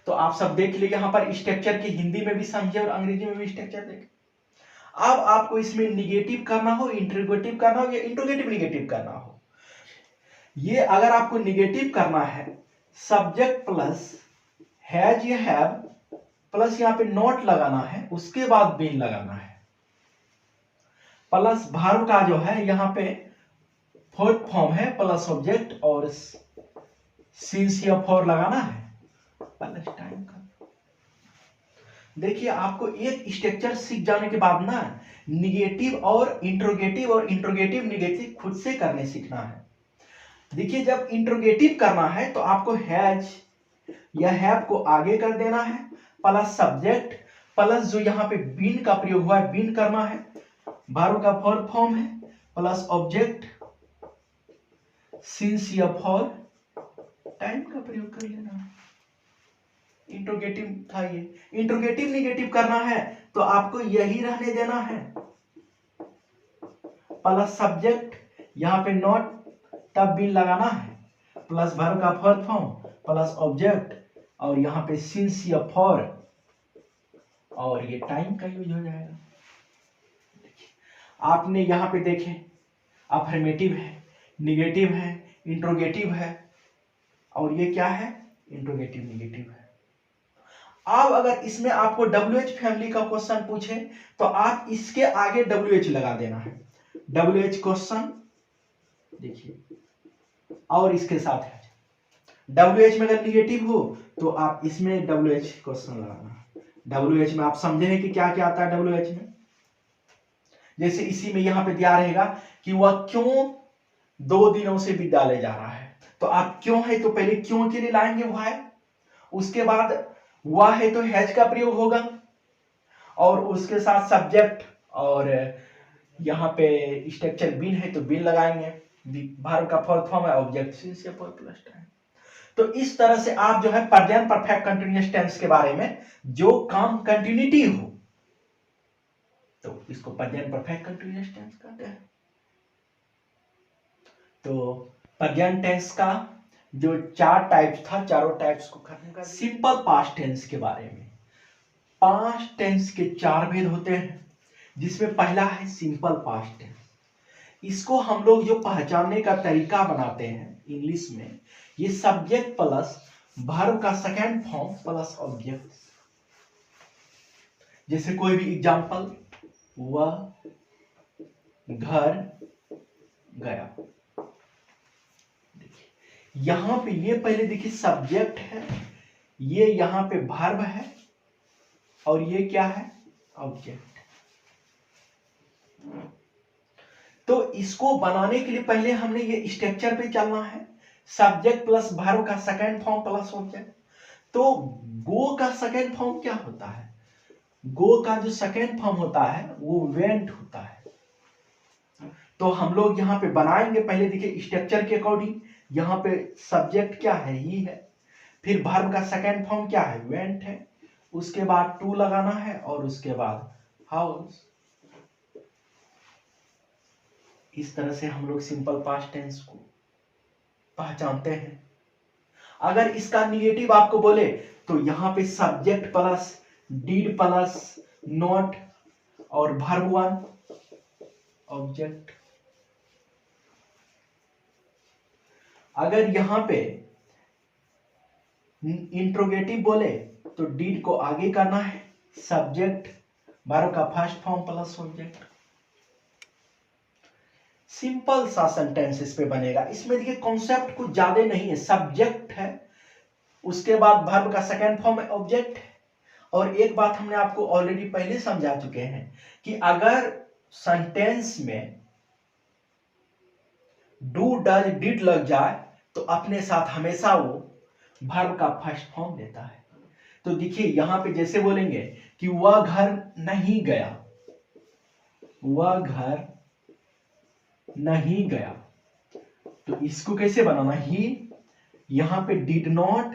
तो आप सब देख लीजिए, यहां पर स्ट्रक्चर की हिंदी में भी समझे और अंग्रेजी में भी स्ट्रक्चर देखें। अब आपको इसमें निगेटिव करना हो, इंटरोगेटिव करना हो या इंटरोगेटिव निगेटिव करना हो, ये अगर आपको निगेटिव करना है, सब्जेक्ट प्लस हैज या हैव प्लस यहां पे नॉट लगाना है, उसके बाद बीन लगाना है, प्लस वर्ब का जो है यहां पे फोर्थ फॉर्म है प्लस ऑब्जेक्ट और सिंस या फॉर लगाना है प्लस टाइम का। देखिए आपको एक स्ट्रक्चर सीख जाने के बाद ना निगेटिव और इंट्रोगेटिव निगेटिव खुद से करने सीखना है। देखिए जब इंट्रोगेटिव करना है तो आपको हैज या हैव को आगे कर देना है, प्लस सब्जेक्ट प्लस जो यहाँ पे बीन का प्रयोग हुआ है बीन करना है, वर्ब का फॉर फॉर्म है, प्लस ऑब्जेक्ट सिंस या फॉर टाइम का प्रयोग कर लेना है। इंट्रोगेटिव था ये। इंट्रोगेटिव निगेटिव करना है तो आपको यही रहने देना है, प्लस सब्जेक्ट यहां पे नॉट तब बीन लगाना है, प्लस वर्ब का फॉर फॉर्म प्लस ऑब्जेक्ट और यहां पे सिंस या फॉर और ये टाइम का यूज हो जाएगा। आपने यहां पे देखें अफर्मेटिव है, निगेटिव है, इंट्रोगेटिव है और ये क्या है इंट्रोगेटिव निगेटिव है। अब अगर इसमें आपको WH फैमिली का क्वेश्चन पूछे तो आप इसके आगे WH लगा देना है, WH क्वेश्चन देखिए और इसके साथ है WH में अगर निगेटिव हो तो आप इसमें WH क्वेश्चन लगाना है। WH में आप समझे हैं कि क्या क्या आता है WH में, जैसे इसी में यहां पे दिया रहेगा कि वह क्यों 2 दिनों से विद्यालय जा रहा है, तो आप क्यों है तो पहले क्यों के लिए लाएंगे व्हाई, उसके बाद वह है तो हैज का प्रयोग होगा और उसके साथ सब्जेक्ट और यहां पे स्ट्रक्चर बीन है तो बीन लगाएंगे, वर्ब का फॉर फॉर्म है ऑब्जेक्ट सिंस या फॉर प्लस टाइम। तो इस तरह से आप जो है प्रेजेंट परफेक्ट कंटीन्यूअस टेंस के बारे में जो काम कंटिन्यूटी हो तो इसको प्रेजेंट परफेक्ट कंटीन्यूअस टेंस कहते हैं। तो प्रेजेंट टेंस का जो 4 टाइप्स था चारों टाइप्स को खत्म कर। सिंपल पास्ट टेंस के बारे में 5 टेंस के 4 भेद होते हैं, जिसमें पहला है सिंपल पास्ट टेंस। इसको हम लोग जो पहचानने का तरीका बनाते हैं इंग्लिश में, ये सब्जेक्ट प्लस वर्ब का सेकंड फॉर्म प्लस ऑब्जेक्ट। जैसे कोई भी एग्जांपल, वह घर गया, यहां पे ये पहले देखिए सब्जेक्ट है, ये यहां पे वर्ब है और ये क्या है ऑब्जेक्ट। तो इसको बनाने के लिए पहले हमने ये स्ट्रक्चर पे चलना है, सब्जेक्ट प्लस वर्ब का सेकंड फॉर्म प्लस ऑब्जेक्ट। तो गो का सेकंड फॉर्म क्या होता है, गो का जो सेकंड फॉर्म होता है वो वेंट होता है। तो हम लोग यहां पे बनाएंगे, पहले देखिए स्ट्रक्चर के अकॉर्डिंग यहां पे सब्जेक्ट क्या है ही है, फिर वर्ब का सेकंड फॉर्म क्या है वेंट है, उसके बाद टू लगाना है और उसके बाद हाउस। इस तरह से हम लोग सिंपल पास्ट टेंस को पहचानते हैं। अगर इसका निगेटिव आपको बोले तो यहां पे subject plus did plus not और वर्ब वन ऑब्जेक्ट। अगर यहां पे इंट्रोगेटिव बोले तो डीड को आगे करना है, सब्जेक्ट वर्ब का first form plus object. Simple सा सेंटेंस इस पे बनेगा। इसमें देखिए कॉन्सेप्ट कुछ ज्यादा नहीं है, सब्जेक्ट है, उसके बाद वर्ब का सेकंड फॉर्म है ऑब्जेक्ट है। और एक बात हमने आपको ऑलरेडी पहले समझा चुके हैं कि अगर सेंटेंस में डू डज डिड लग जाए तो अपने साथ हमेशा वो वर्ब का फर्स्ट फॉर्म देता है। तो देखिए यहां पे जैसे बोलेंगे कि वह घर नहीं गया, वह घर नहीं गया, तो इसको कैसे बनाना, ही यहां पे डिड नॉट,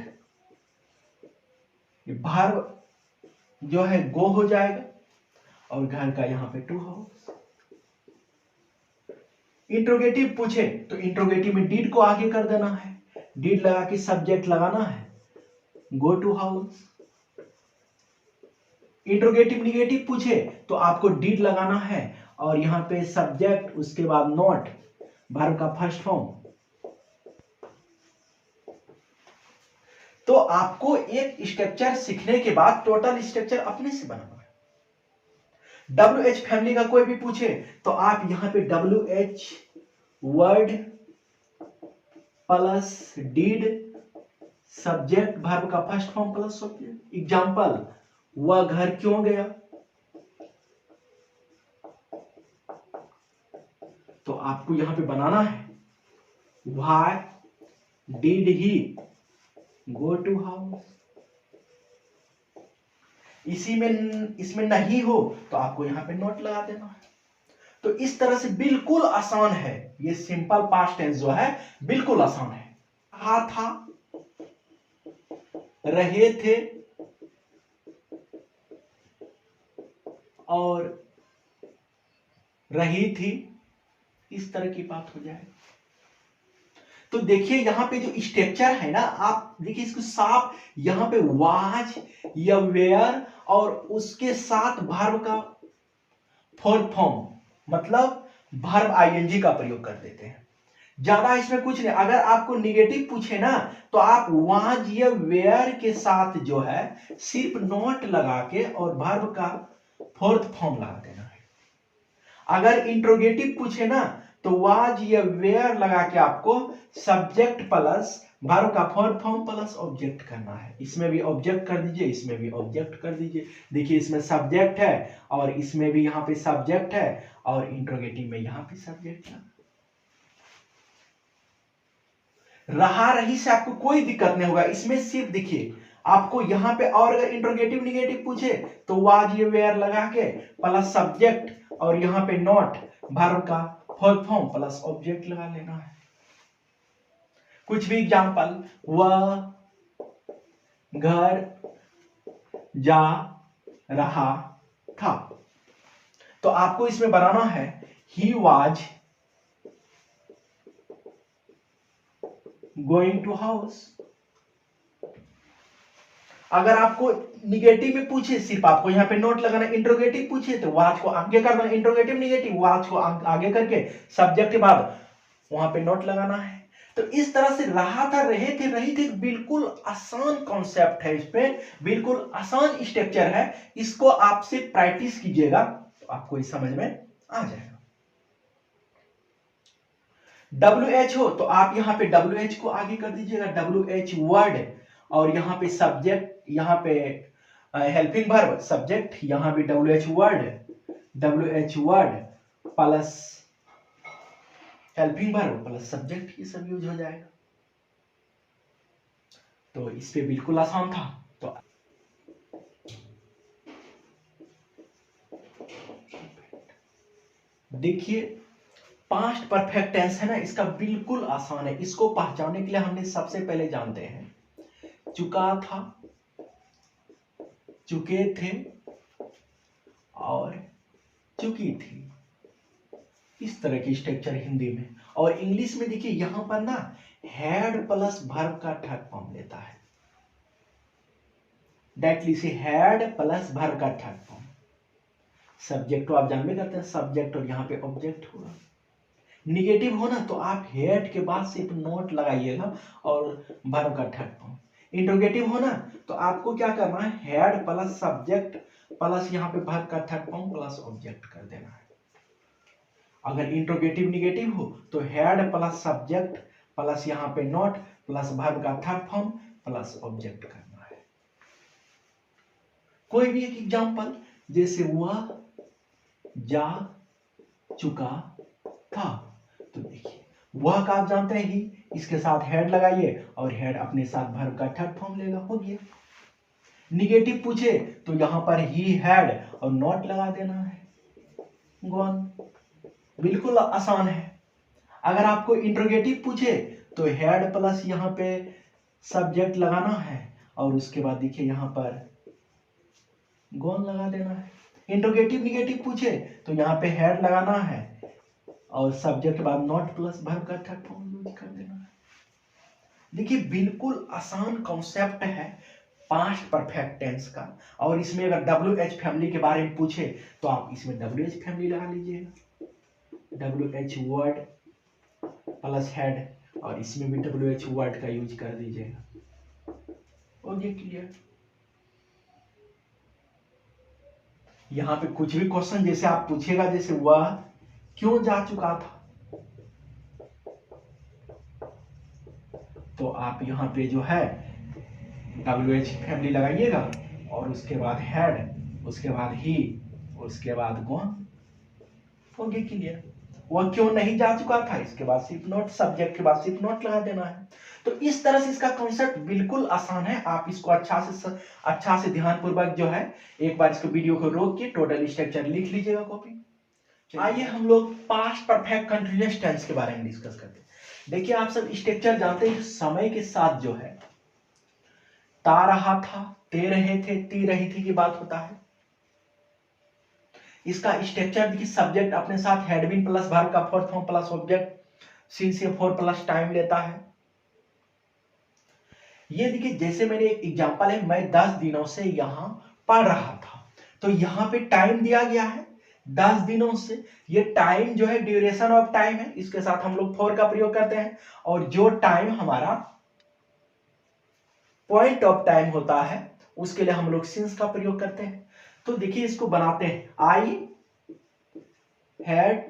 वर्ब जो है गो हो जाएगा और घर का यहां पे टू हाउस। इंट्रोगेटिव पूछे तो इंट्रोगेटिव में डीड को आगे कर देना है, डीड लगा के सब्जेक्ट लगाना है, go to house. Interrogative negative पूछे तो आपको डीड लगाना है और यहां पे सब्जेक्ट, उसके बाद नॉट, वर्ब का फर्स्ट फॉर्म। तो आपको एक स्ट्रक्चर सीखने के बाद टोटल स्ट्रक्चर अपने से बनाना है। WH फैमिली का कोई भी पूछे तो आप यहां पे WH word plus did subject verb का first form plus object. Example, वह घर क्यों गया, तो आपको यहां पे बनाना है why did he go to house. इसमें नहीं हो तो आपको यहां पे नोट लगा देना है। तो इस तरह से बिल्कुल आसान है, ये सिंपल पास्ट टेंस जो है बिल्कुल आसान है। रहा था, रहे थे और रही थी, इस तरह की बात हो जाए। तो देखिए यहां पे जो स्ट्रक्चर है ना, आप देखिए इसको साफ, यहां पे वाज या वेयर और उसके साथ वर्ब का फोर्थ फॉर्म, मतलब वर्ब आईएनजी का प्रयोग कर देते हैं। ज्यादा इसमें कुछ नहीं। अगर आपको निगेटिव पूछे ना तो आप वाज या वेयर के साथ जो है सिर्फ नॉट लगा के और वर्ब का फोर्थ फॉर्म लगा देना है। अगर इंट्रोगेटिव पूछे ना तो वाज या वेयर लगा के आपको सब्जेक्ट प्लस वर्ब का फोर्थ फॉर्म प्लस ऑब्जेक्ट करना है। इसमें भी ऑब्जेक्ट कर दीजिए, इसमें भी ऑब्जेक्ट कर दीजिए। देखिए इसमें सब्जेक्ट है और इसमें भी यहां पे सब्जेक्ट है और इंट्रोगेटिव में यहां पे सब्जेक्ट है। रहा रही से आपको कोई दिक्कत नहीं होगा। इसमें सिर्फ देखिए आपको यहां पे, और अगर इंट्रोगेटिव निगेटिव पूछे तो वाज ये वेयर लगा के प्लस सब्जेक्ट और यहां पे नॉट वर्ब का फोर्थ फॉर्म प्लस ऑब्जेक्ट लगा लेना है। कुछ भी एग्जांपल, वह घर जा रहा था, तो आपको इसमें बनाना है he was going to house. अगर आपको निगेटिव में पूछे सिर्फ आपको यहां पे नोट लगाना, इंट्रोगेटिव पूछे तो वाज को आगे कर देना, इंट्रोगेटिव निगेटिव वाज को आगे करके सब्जेक्ट के बाद वहां पे नोट लगाना है। तो इस तरह से रहा था, रहे थे, रही थी, बिल्कुल आसान कॉन्सेप्ट है, इसमें बिल्कुल आसान स्ट्रक्चर है। इसको आपसे प्रैक्टिस कीजिएगा तो आपको इस समझ में आ जाएगा। WH हो तो आप यहां पे WH को आगे कर दीजिएगा, WH वर्ड, और यहां पे सब्जेक्ट, यहां पे हेल्पिंग वर्ब सब्जेक्ट, यहां पे WH word plus helping verb plus subject, ये सब यूज हो जाएगा। तो इस पे बिल्कुल आसान था। तो देखिए पास्ट परफेक्ट टेंस है ना, इसका बिल्कुल आसान है। इसको पहचानने के लिए हमने सबसे पहले जानते हैं चुका था, चुके थे और चुकी थी, इस तरह की स्ट्रक्चर हिंदी में। और इंग्लिश में देखिए यहां पर ना हैड प्लस वर्ब का थर्ड फॉर्म लेता है, डायरेक्टली से हैड प्लस वर्ब का थर्ड फॉर्म। सब्जेक्ट तो आप जानते करते हैं, सब्जेक्ट और यहां पे ऑब्जेक्ट होगा। निगेटिव हो ना तो आप हेड के बाद सिर्फ नोट लगाइएगा और वर्ब का थर्ड फॉर्म। इंट्रोगेटिव हो ना तो आपको क्या करना है, हेड प्लस सब्जेक्ट प्लस यहां पे वर्ब का थर्ड फॉर्म प्लस ऑब्जेक्ट कर देना है। अगर इंट्रोगेटिव निगेटिव हो तो हेड प्लस सब्जेक्ट प्लस यहां पे नोट प्लस वर्ब का थर्ड फॉर्म प्लस ऑब्जेक्ट करना है। कोई भी एक एग्जांपल, जैसे वह जा चुका था, तो देखिए वह का आप जानते हैं ही, इसके साथ हेड लगाइए और हेड अपने साथ वर्ब का थर्ड फॉर्म लेगा, हो गया। निगेटिव पूछे तो यहां पर ही हैड और नॉट लगा देना है, गॉन, बिल्कुल आसान है। अगर आपको इंट्रोगेटिव पूछे तो हेड प्लस यहां पे सब्जेक्ट लगाना है और उसके बाद देखिए यहां पर गॉन लगा देना है। इंट्रोगेटिव निगेटिव पूछे तो यहां पे हेड लगाना है और सब्जेक्ट के बाद नॉट प्लस वर्ब का थर्ड फॉर्म यूज कर देना है। देखिए बिल्कुल आसान कॉन्सेप्ट है पास्ट परफेक्ट टेंस का। और इसमें अगर WH फैमिली के बारे में पूछे तो आप इसमें WH फैमिली लगा लीजिएगा, WH वर्ड प्लस हेड, और इसमें भी WH वर्ड का यूज कर दीजिएगा। Okay clear. यहां पे कुछ भी क्वेश्चन जैसे आप पूछेगा, जैसे वह क्यों जा चुका था, तो आप यहां पे जो है WH फैमिली लगाइएगा और उसके बाद हैड, उसके बाद ही, उसके बाद गॉन, हो गया क्लियर। वह क्यों नहीं जा चुका था, इसके बाद सिर्फ नोट, सब्जेक्ट के बाद सिर्फ नोट लगा देना है। तो इस तरह से इसका कॉन्सेप्ट बिल्कुल आसान है। आप इसको अच्छा से ध्यानपूर्वक जो है एक बार इसको वीडियो को रोक के टोटल स्ट्रक्चर लिख लीजिएगा कॉपी। आइए हम लोग पास्ट परफेक्ट कंटीन्यूअस टेंस के बारे में डिस्कस करते हैं। देखिए आप सब स्ट्रक्चर जानते हैं, समय के साथ जो है ता रहा था, ते रहे थे, ती रही थी की बात होता है। इसका स्ट्रक्चर देखिए, सब्जेक्ट अपने साथ हैड बीन प्लस वर्ब का फोर्थ फॉर्म प्लस ऑब्जेक्ट सी से फोर प्लस टाइम लेता है। ये देखिए जैसे मेरे एक एग्जांपल है, मैं 10 दिनों से यहां पढ़ रहा था, तो यहां पे टाइम दिया गया है 10 दिनों से। ये टाइम जो है ड्यूरेशन ऑफ टाइम है, इसके साथ हम लोग फॉर का प्रयोग करते हैं। और जो टाइम हमारा पॉइंट ऑफ टाइम होता है उसके लिए हम लोग सिंस का प्रयोग करते हैं। तो देखिए इसको बनाते हैं, I had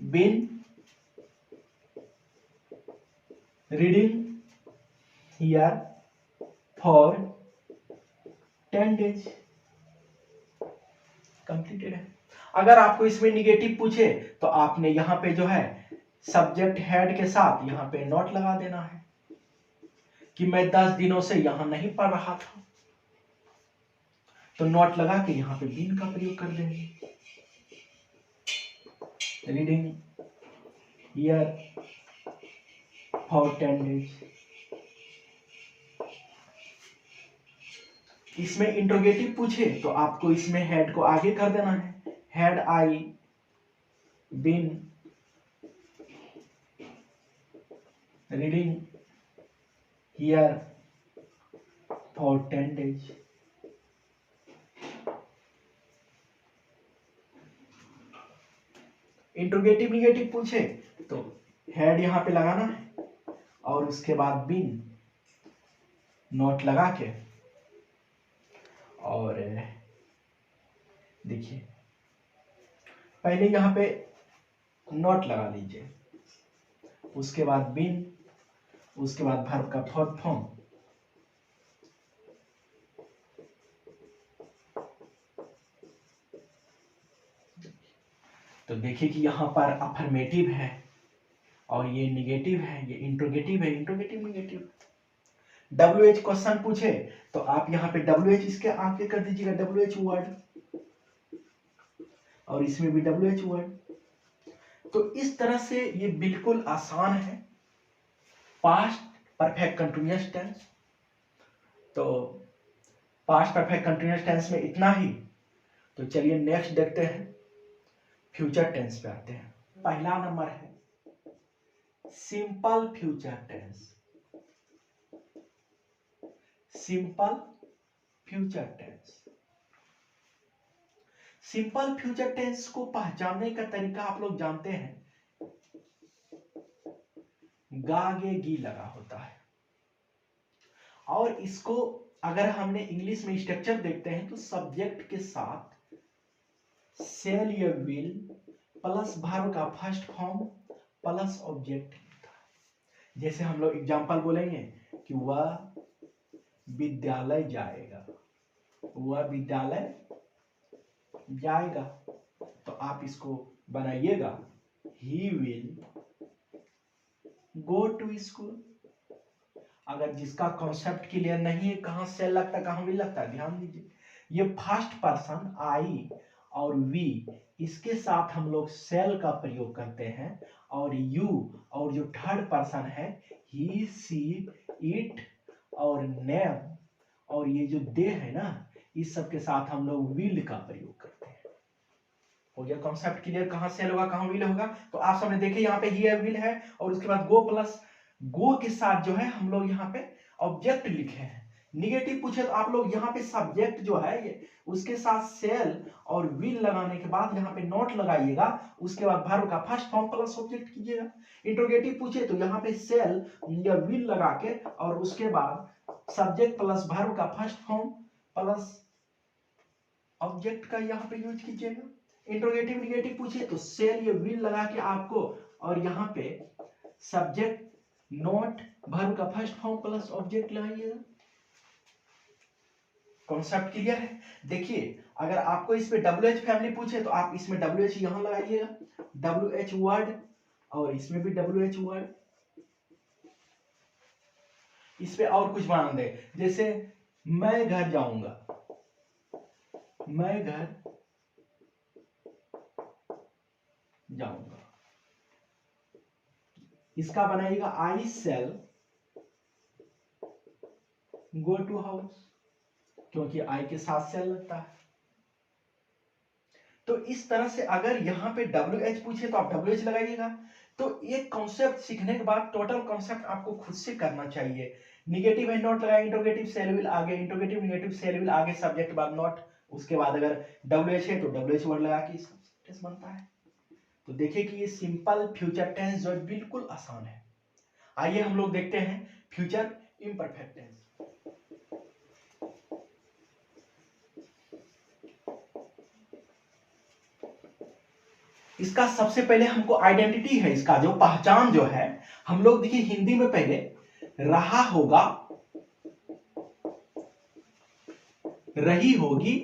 been reading here for 10 days। Completed है। अगर आपको इसमें निगेटिव पूछे तो आपने यहां पे जो है सब्जेक्ट हैड के साथ यहां पे नोट लगा देना है कि मैं 10 दिनों से यहां नहीं पढ़ रहा था, तो नोट लगा के यहां पे बीन का प्रयोग कर देंगे। Reading here for 10 days। इसमें इंट्रोगेटिव पूछे तो आपको इसमें हेड को आगे कर देना है, had I been reading here for 10 days। Interrogative negative पूछे तो हेड यहां पे लगाना है और उसके बाद बीन नोट लगा के, और देखिए पहले यहां पे नोट लगा लीजिए, उसके बाद बीन, उसके बाद वर्ब का फोर्थ फॉर्म, तो देखिए कि यहां पर अफर्मेटिव है और ये निगेटिव है, ये इंट्रोगेटिव है, इंट्रोगेटिव निगेटिव। WH क्वेश्चन पूछे तो आप यहाँ पे WH इसके आगे कर दीजिएगा, WH वर्ड, और इसमें भी WH वर्ड। तो इस तरह से ये बिल्कुल आसान है पास्ट परफेक्ट कंटीन्यूअस टेंस। तो पास्ट परफेक्ट कंटीन्यूअस टेंस में इतना ही। तो चलिए नेक्स्ट देखते हैं, फ्यूचर टेंस पे आते हैं। पहला नंबर है simple future tense. Simple future tense, simple future tense को पहचानने का तरीका आप लोग जानते हैं, गागे गी लगा होता है। और इसको अगर हमने इंग्लिश में स्ट्रक्चर देखते हैं तो सब्जेक्ट के साथ सेल या विल प्लस वर्ब का फर्स्ट फॉर्म प्लस ऑब्जेक्ट होता है। जैसे हम लोग एग्जांपल बोलेंगे कि वह विद्यालय जाएगा, वह विद्यालय जाएगा, तो आप इसको बनाइएगा he will go to school. अगर जिसका कॉन्सेप्ट क्लियर नहीं है कहां से लगता है कहां विल लगता है, ध्यान दीजिए, ये फर्स्ट पर्सन आई और वी, इसके साथ हम लोग सेल का प्रयोग करते हैं, और यू और जो थर्ड पर्सन है ही सी इट और नेम और ये जो दे है ना, इस सब के साथ हम लोग विल का प्रयोग करते हैं। हो गया कॉन्सेप्ट क्लियर, कहां सेल होगा कहां विल होगा। तो आप सबने देखे यहाँ पे ही है, विल है, और उसके बाद गो प्लस गो के साथ जो है हम लोग यहाँ पे ऑब्जेक्ट लिखे हैं। निगेटिव पूछे तो आप लोग यहाँ पे सब्जेक्ट जो है ये उसके साथ सेल और विल लगाने के बाद यहाँ पे नोट लगाइएगा, उसके बाद वर्ब का फर्स्ट फॉर्म प्लस ऑब्जेक्ट कीजिएगा। इंट्रोगेटिव पूछे तो यहाँ पे सेल या विल लगा के और उसके बाद सब्जेक्ट प्लस वर्ब का फर्स्ट फॉर्म प्लस ऑब्जेक्ट का यहाँ पे यूज कीजिएगा। इंट्रोगेटिव निगेटिव पूछे तो सेल या विल लगा के आपको, और यहाँ पे सब्जेक्ट नोट वर्ब का फर्स्ट फॉर्म प्लस ऑब्जेक्ट लगाइएगा। कॉन्सेप्ट क्लियर है? देखिए अगर आपको इस पे WH फैमिली पूछे तो आप इसमें WH यहां लगाइएगा, WH वर्ड, और इसमें भी WH वर्ड। इस पे और कुछ मान दे, जैसे मैं घर जाऊंगा, मैं घर जाऊंगा, इसका बनाइएगा आई सेल गो टू हाउस, क्योंकि आई के साथ सेल लगता है। तो इस तरह से अगर यहां पे WH पूछे तो आप WH लगाइएगा। तो एक कॉन्सेप्ट सीखने के बाद टोटल कॉन्सेप्ट आपको खुद से करना चाहिए। निगेटिव है नॉट लगाए, इंट्रोगेटिव सेल विल आगे, इंट्रोगेटिव निगेटिव सेल विल आगे, सब्जेक्ट बाद नॉट, उसके बाद अगर WH है तो WH वर्ड लगा के सेंटेंस बनता है। तो देखिए कि ये सिंपल फ्यूचर टेंस जो बिल्कुल आसान है। आइए हम लोग देखते हैं फ्यूचर इम्परफेक्ट टेंस। इसका सबसे पहले हमको आइडेंटिटी है, इसका जो पहचान जो है, हम लोग देखिए हिंदी में पहले रहा होगा, रही होगी,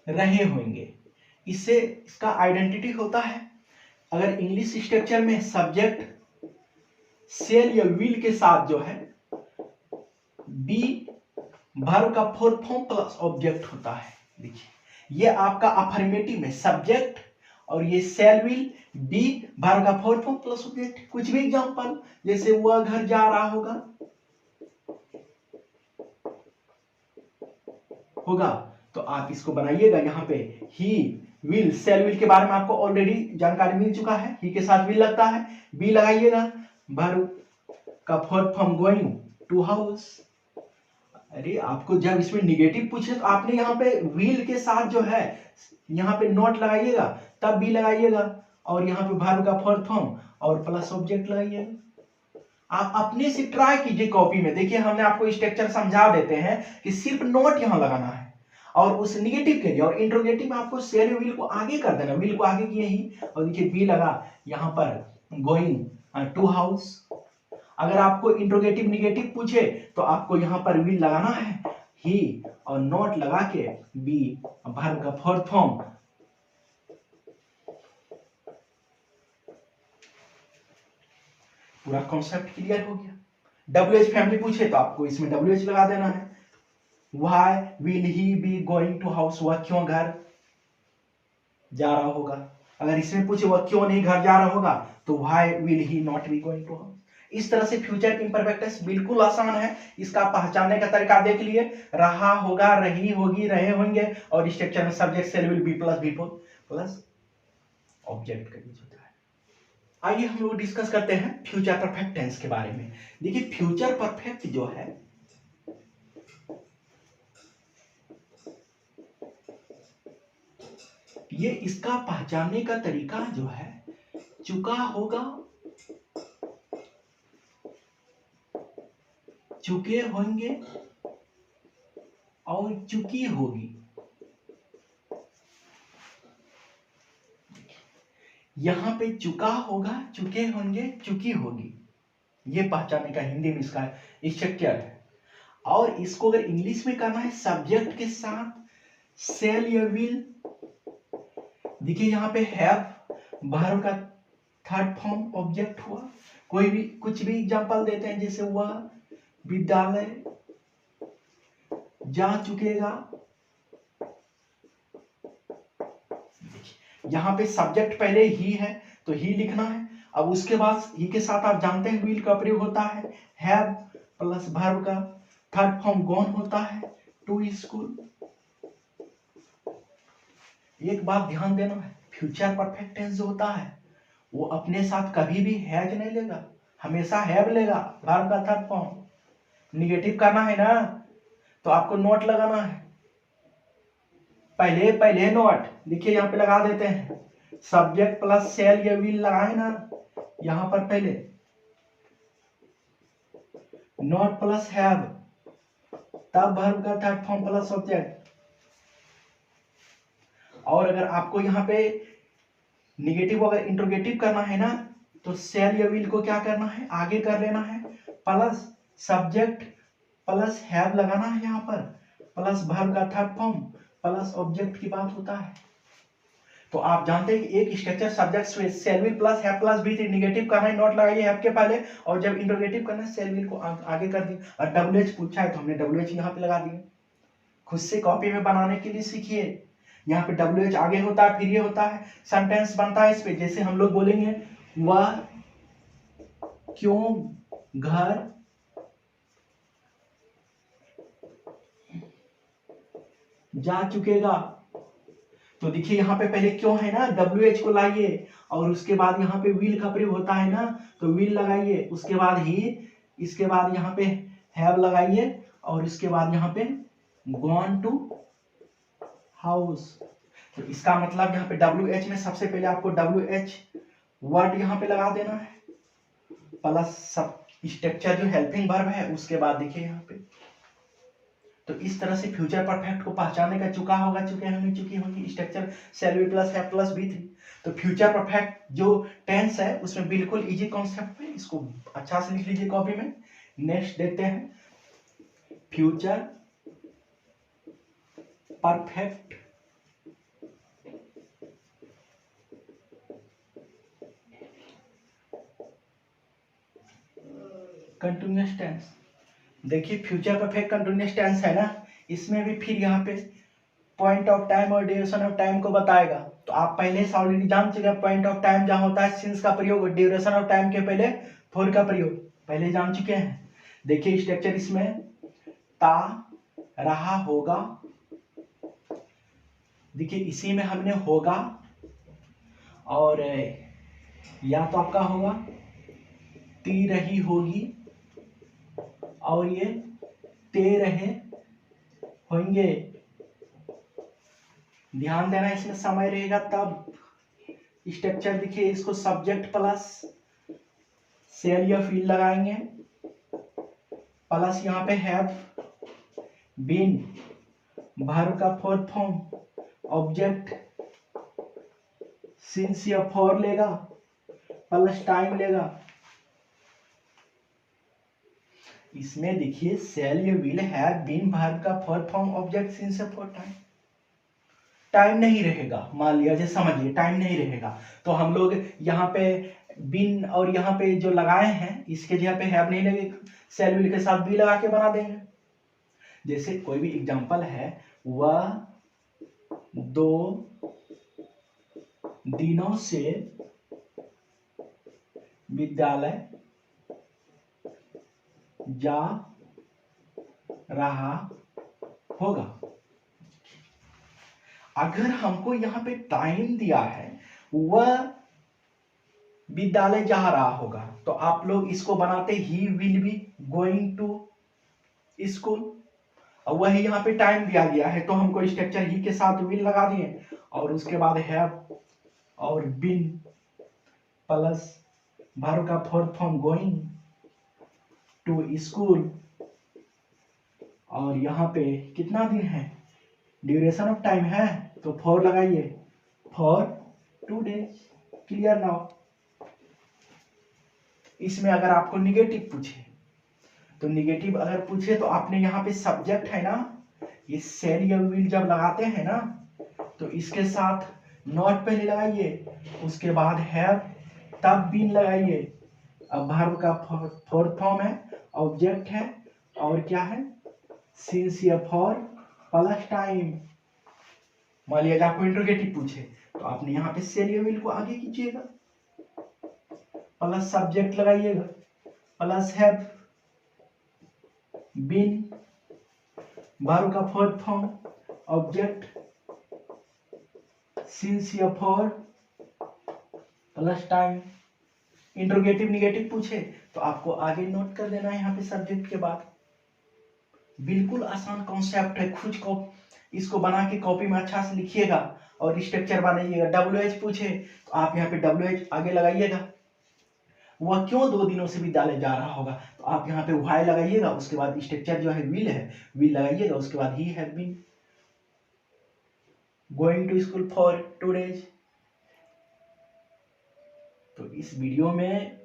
रहे होंगे, इससे इसका आइडेंटिटी होता है। अगर इंग्लिश स्ट्रक्चर में सब्जेक्ट सेल या विल के साथ जो है बी वर्ब का फोर्थ फॉर्म प्लस ऑब्जेक्ट होता है। देखिए ये आपका अफर्मेटिव में सब्जेक्ट और ये सेल विल बी वर्ब का फोर्थ फॉर्म प्लस ऑब्जेक्ट। कुछ भी एग्जांपल, जैसे वह घर जा रहा होगा, तो आप इसको बनाइएगा यहाँ पे ही विल, सेल विल के बारे में आपको ऑलरेडी जानकारी मिल चुका है, ही के साथ विल लगता है, बी लगाइएगा, वर्ब का fourth form going to house. अरे आपको जब इसमें निगेटिव पूछे तो आपने यहाँ पे विल के साथ जो है यहाँ पे नॉट लगाइएगा, तब बी लगाइएगा, और यहाँ पे वर्ब का फोर्थ फॉर्म और प्लस ऑब्जेक्ट लगाइएगा। आप अपने से ट्राई कीजिए कॉपी में, देखिए हमने आपको स्ट्रक्चर समझा देते हैं कि सिर्फ नॉट यहां लगाना है, और उस निगेटिव के लिए और इंट्रोगेटिव में आपको सेल विल को आगे कर देना, विल को आगे किए ही, और देखिए बी लगा यहां पर गोइंग टू हाउस। अगर आपको इंट्रोगेटिव निगेटिव पूछे तो आपको यहां पर विल लगाना है, ही, और नॉट लगा के बी वर्ब का फोर्थ फॉर्म। पूरा कॉन्सेप्ट क्लियर हो गया। WH फैमिली पूछे तो आपको इसमें WH लगा देना है। Why will he be going to house, वह क्यों घर जा रहा होगा। अगर इसमें पूछे वह क्यों नहीं घर जा रहा होगा तो why will he not be going to house। इस तरह से फ्यूचर इम्परफेक्ट बिल्कुल आसान है, इसका पहचानने का तरीका देख लिए, रहा होगा, रही होगी, रहे होंगे, और स्ट्रक्चर में subject shall will be plus plus object का यूज होता है। आइए हम लोग डिस्कस करते हैं फ्यूचर परफेक्ट टेंस के बारे में। देखिए फ्यूचर परफेक्ट जो है ये इसका पहचानने का तरीका जो है, चुका होगा, चुके होंगे और चुकी होगी। यहां पे चुका होगा, चुके होंगे, चुकी होगी, ये पहचानने का हिंदी में इसका स्ट्रक्चर है। और इसको अगर इंग्लिश में करना है सब्जेक्ट के साथ सेल या विल, देखिए यहां पे हैव वर्ब का थर्ड फॉर्म ऑब्जेक्ट हुआ। कोई भी कुछ भी एग्जांपल देते हैं, जैसे वह विद्यालय जा चुकेगा, यहां पे सब्जेक्ट पहले ही है तो ही लिखना है। अब उसके बाद ही के साथ आप जानते हैं विल का प्रयोग होता है, हैव प्लस वर्ब का थर्ड फॉर्म गॉन होता है, टू स्कूल। एक बात ध्यान देना है, फ्यूचर परफेक्ट टेंस जो होता है वो अपने साथ कभी भी हैज नहीं लेगा, हमेशा हैव लेगा, वर्ब का थर्ड फॉर्म। निगेटिव करना है ना तो आपको नोट लगाना है, पहले नोट, देखिए यहां पे लगा देते हैं, सब्जेक्ट प्लस सेल या विल लगाए ना, यहां पर पहले नोट प्लस हैव, तब वर्ब का थर्ड फॉर्म प्लस ऑब्जेक्ट। और अगर आपको यहाँ पे निगेटिव अगर इंट्रोगेटिव करना है ना तो सेल या विल को क्या करना है, आगे कर लेना है, प्लस सब्जेक्ट प्लस हैव लगाना है यहाँ पर, प्लस वर्ब का थर्ड फॉर्म प्लस ऑब्जेक्ट की बात होता है। तो आप जानते हैं कि एक structure subject shall will plus have plus V three, negative करना है नॉट लगाइए हैव के पहले, और जब इंटरोगेटिव करना है सेल विल को आगे कर दिए। और डब्ल्यू एच पूछा है तो हमने डब्ल्यू एच यहाँ पे लगा दिए। खुद से कॉपी में बनाने के लिए सीखिए। यहाँ पे डब्ल्यू एच आगे होता है, फिर ये होता है, सेंटेंस बनता है इस पे। जैसे हम लोग बोलेंगे वह क्यों घर जा चुकेगा, तो देखिए यहाँ पे पहले क्यों है ना, डब्ल्यू एच को लाइए और उसके बाद यहाँ पे विल का प्रयोग होता है ना, तो विल लगाइए, उसके बाद ही, इसके बाद यहाँ पे हैव लगाइए और इसके बाद यहाँ पे गॉन टू हाउस। तो इसका मतलब यहाँ पे डब्ल्यू एच में सबसे पहले आपको डब्ल्यू एच वर्ड यहाँ पे लगा देना है, प्लस सब स्ट्रक्चर जो हेल्पिंग वर्ब है उसके बाद देखिए यहाँ पे। तो इस तरह से फ्यूचर परफेक्ट को पहचाने का चुकी होंगी structure shall will plus have plus V three. तो फ्यूचर परफेक्ट जो टेंस है उसमें बिल्कुल इजी कॉन्सेप्ट है, इसको अच्छा से लिख लीजिए कॉपी में। नेक्स्ट देखते हैं फ्यूचर परफेक्ट कंटिन्यूअस टेंस। देखिए फ्यूचर परफेक्ट कंटिन्यूअस टेंस है ना, इसमें भी फिर यहाँ पे पॉइंट ऑफ टाइम और ड्यूरेशन ऑफ टाइम को बताएगा। तो आप पहले से ऑलरेडी जान चुके हैं, पॉइंट ऑफ टाइम जहां होता है सिंस का प्रयोग, और ड्यूरेशन ऑफ टाइम के पहले फॉर का प्रयोग पहले जान चुके हैं। देखिए स्ट्रक्चर इसमें ता रहा होगा, देखिए इसी में हमने होगा, और या तो आपका होगा ती रही होगी, और ये ते रहे होंगे। ध्यान देना इसमें समय रहेगा तब। स्ट्रक्चर देखिए, इसको सब्जेक्ट प्लस सेल या फील लगाएंगे, प्लस यहाँ पे हैव बीन वर्ब का फोर्थ फॉर्म, ऑब्जेक्ट सिंस या फॉर लेगा, प्लस टाइम लेगा। इसमें देखिए सेल या विल हैव बीन वर्ब का फोर्थ फॉर्म, ऑब्जेक्ट सिंस या फॉर टाइम। टाइम नहीं रहेगा, मान लिया जैसे समझिए टाइम नहीं रहेगा, तो हम लोग यहाँ पे बिन और यहाँ पे जो लगाए हैं इसके जगह पे हैव नहीं लगेगा, सेल विल के साथ बी लगा के बना देंगे। जैसे कोई भी एग्जांपल है, वह 2 दिनों से विद्यालय जा रहा होगा। अगर हमको यहाँ पे टाइम दिया है वह विद्यालय जा रहा होगा, तो आप लोग इसको बनाते he will be going to school, और वही यहाँ पे टाइम दिया गया है तो हमको स्ट्रक्चर ही के साथ विल लगा दिए, और उसके बाद हैव और बीन प्लस वर्ब का fourth form going to school, और यहाँ पे कितना दिन है, ड्यूरेशन ऑफ टाइम है तो 4 लगाइए, फॉर 2 डेज। Clear now. इसमें अगर आपको निगेटिव पूछे, तो निगेटिव अगर पूछे तो आपने यहाँ पे सब्जेक्ट है ना, ये सेल या विल जब लगाते हैं ना तो इसके साथ नॉट पहले लगाइए, उसके बाद हैव, तब बीन लगाइए। अब वर्ब का फोर्थ फॉर्म है, ऑब्जेक्ट है, और क्या है, सिंस या फॉर प्लस टाइम। मान लिया आपको इंटरोगेटिव पूछे तो आपने यहाँ पे सेल या विल को आगे कीजिएगा, प्लस सब्जेक्ट लगाइएगा, प्लस हैव बीन वर्ब का फोर्थ फॉर्म, ऑब्जेक्ट सिंस या for plus time. Interrogative negative पूछे तो आपको आगे नोट कर देना है यहाँ पे सब्जेक्ट के बाद। बिल्कुल आसान कॉन्सेप्ट है, खुद को इसको बना के कॉपी में अच्छा से लिखिएगा और स्ट्रक्चर बनाइएगा। डब्ल्यू एच पूछे तो आप यहाँ पे डब्ल्यू एच आगे लगाइएगा, वह क्यों 2 दिनों से विद्यालय जा रहा होगा तो आप यहाँ पे व्हाई लगाइएगा, उसके बाद स्ट्रक्चर जो है विल है, विल लगाइएगा, उसके बाद he have been going to school for 2 days. तो इस वीडियो में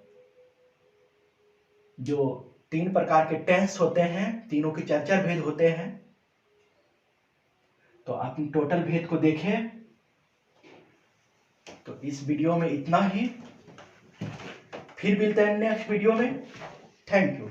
जो 3 प्रकार के टेंस होते हैं, तीनों के 4-4 भेद होते हैं। तो आप टोटल भेद को देखें। तो इस वीडियो में इतना ही, फिर मिलते हैं नेक्स्ट वीडियो में। Thank you.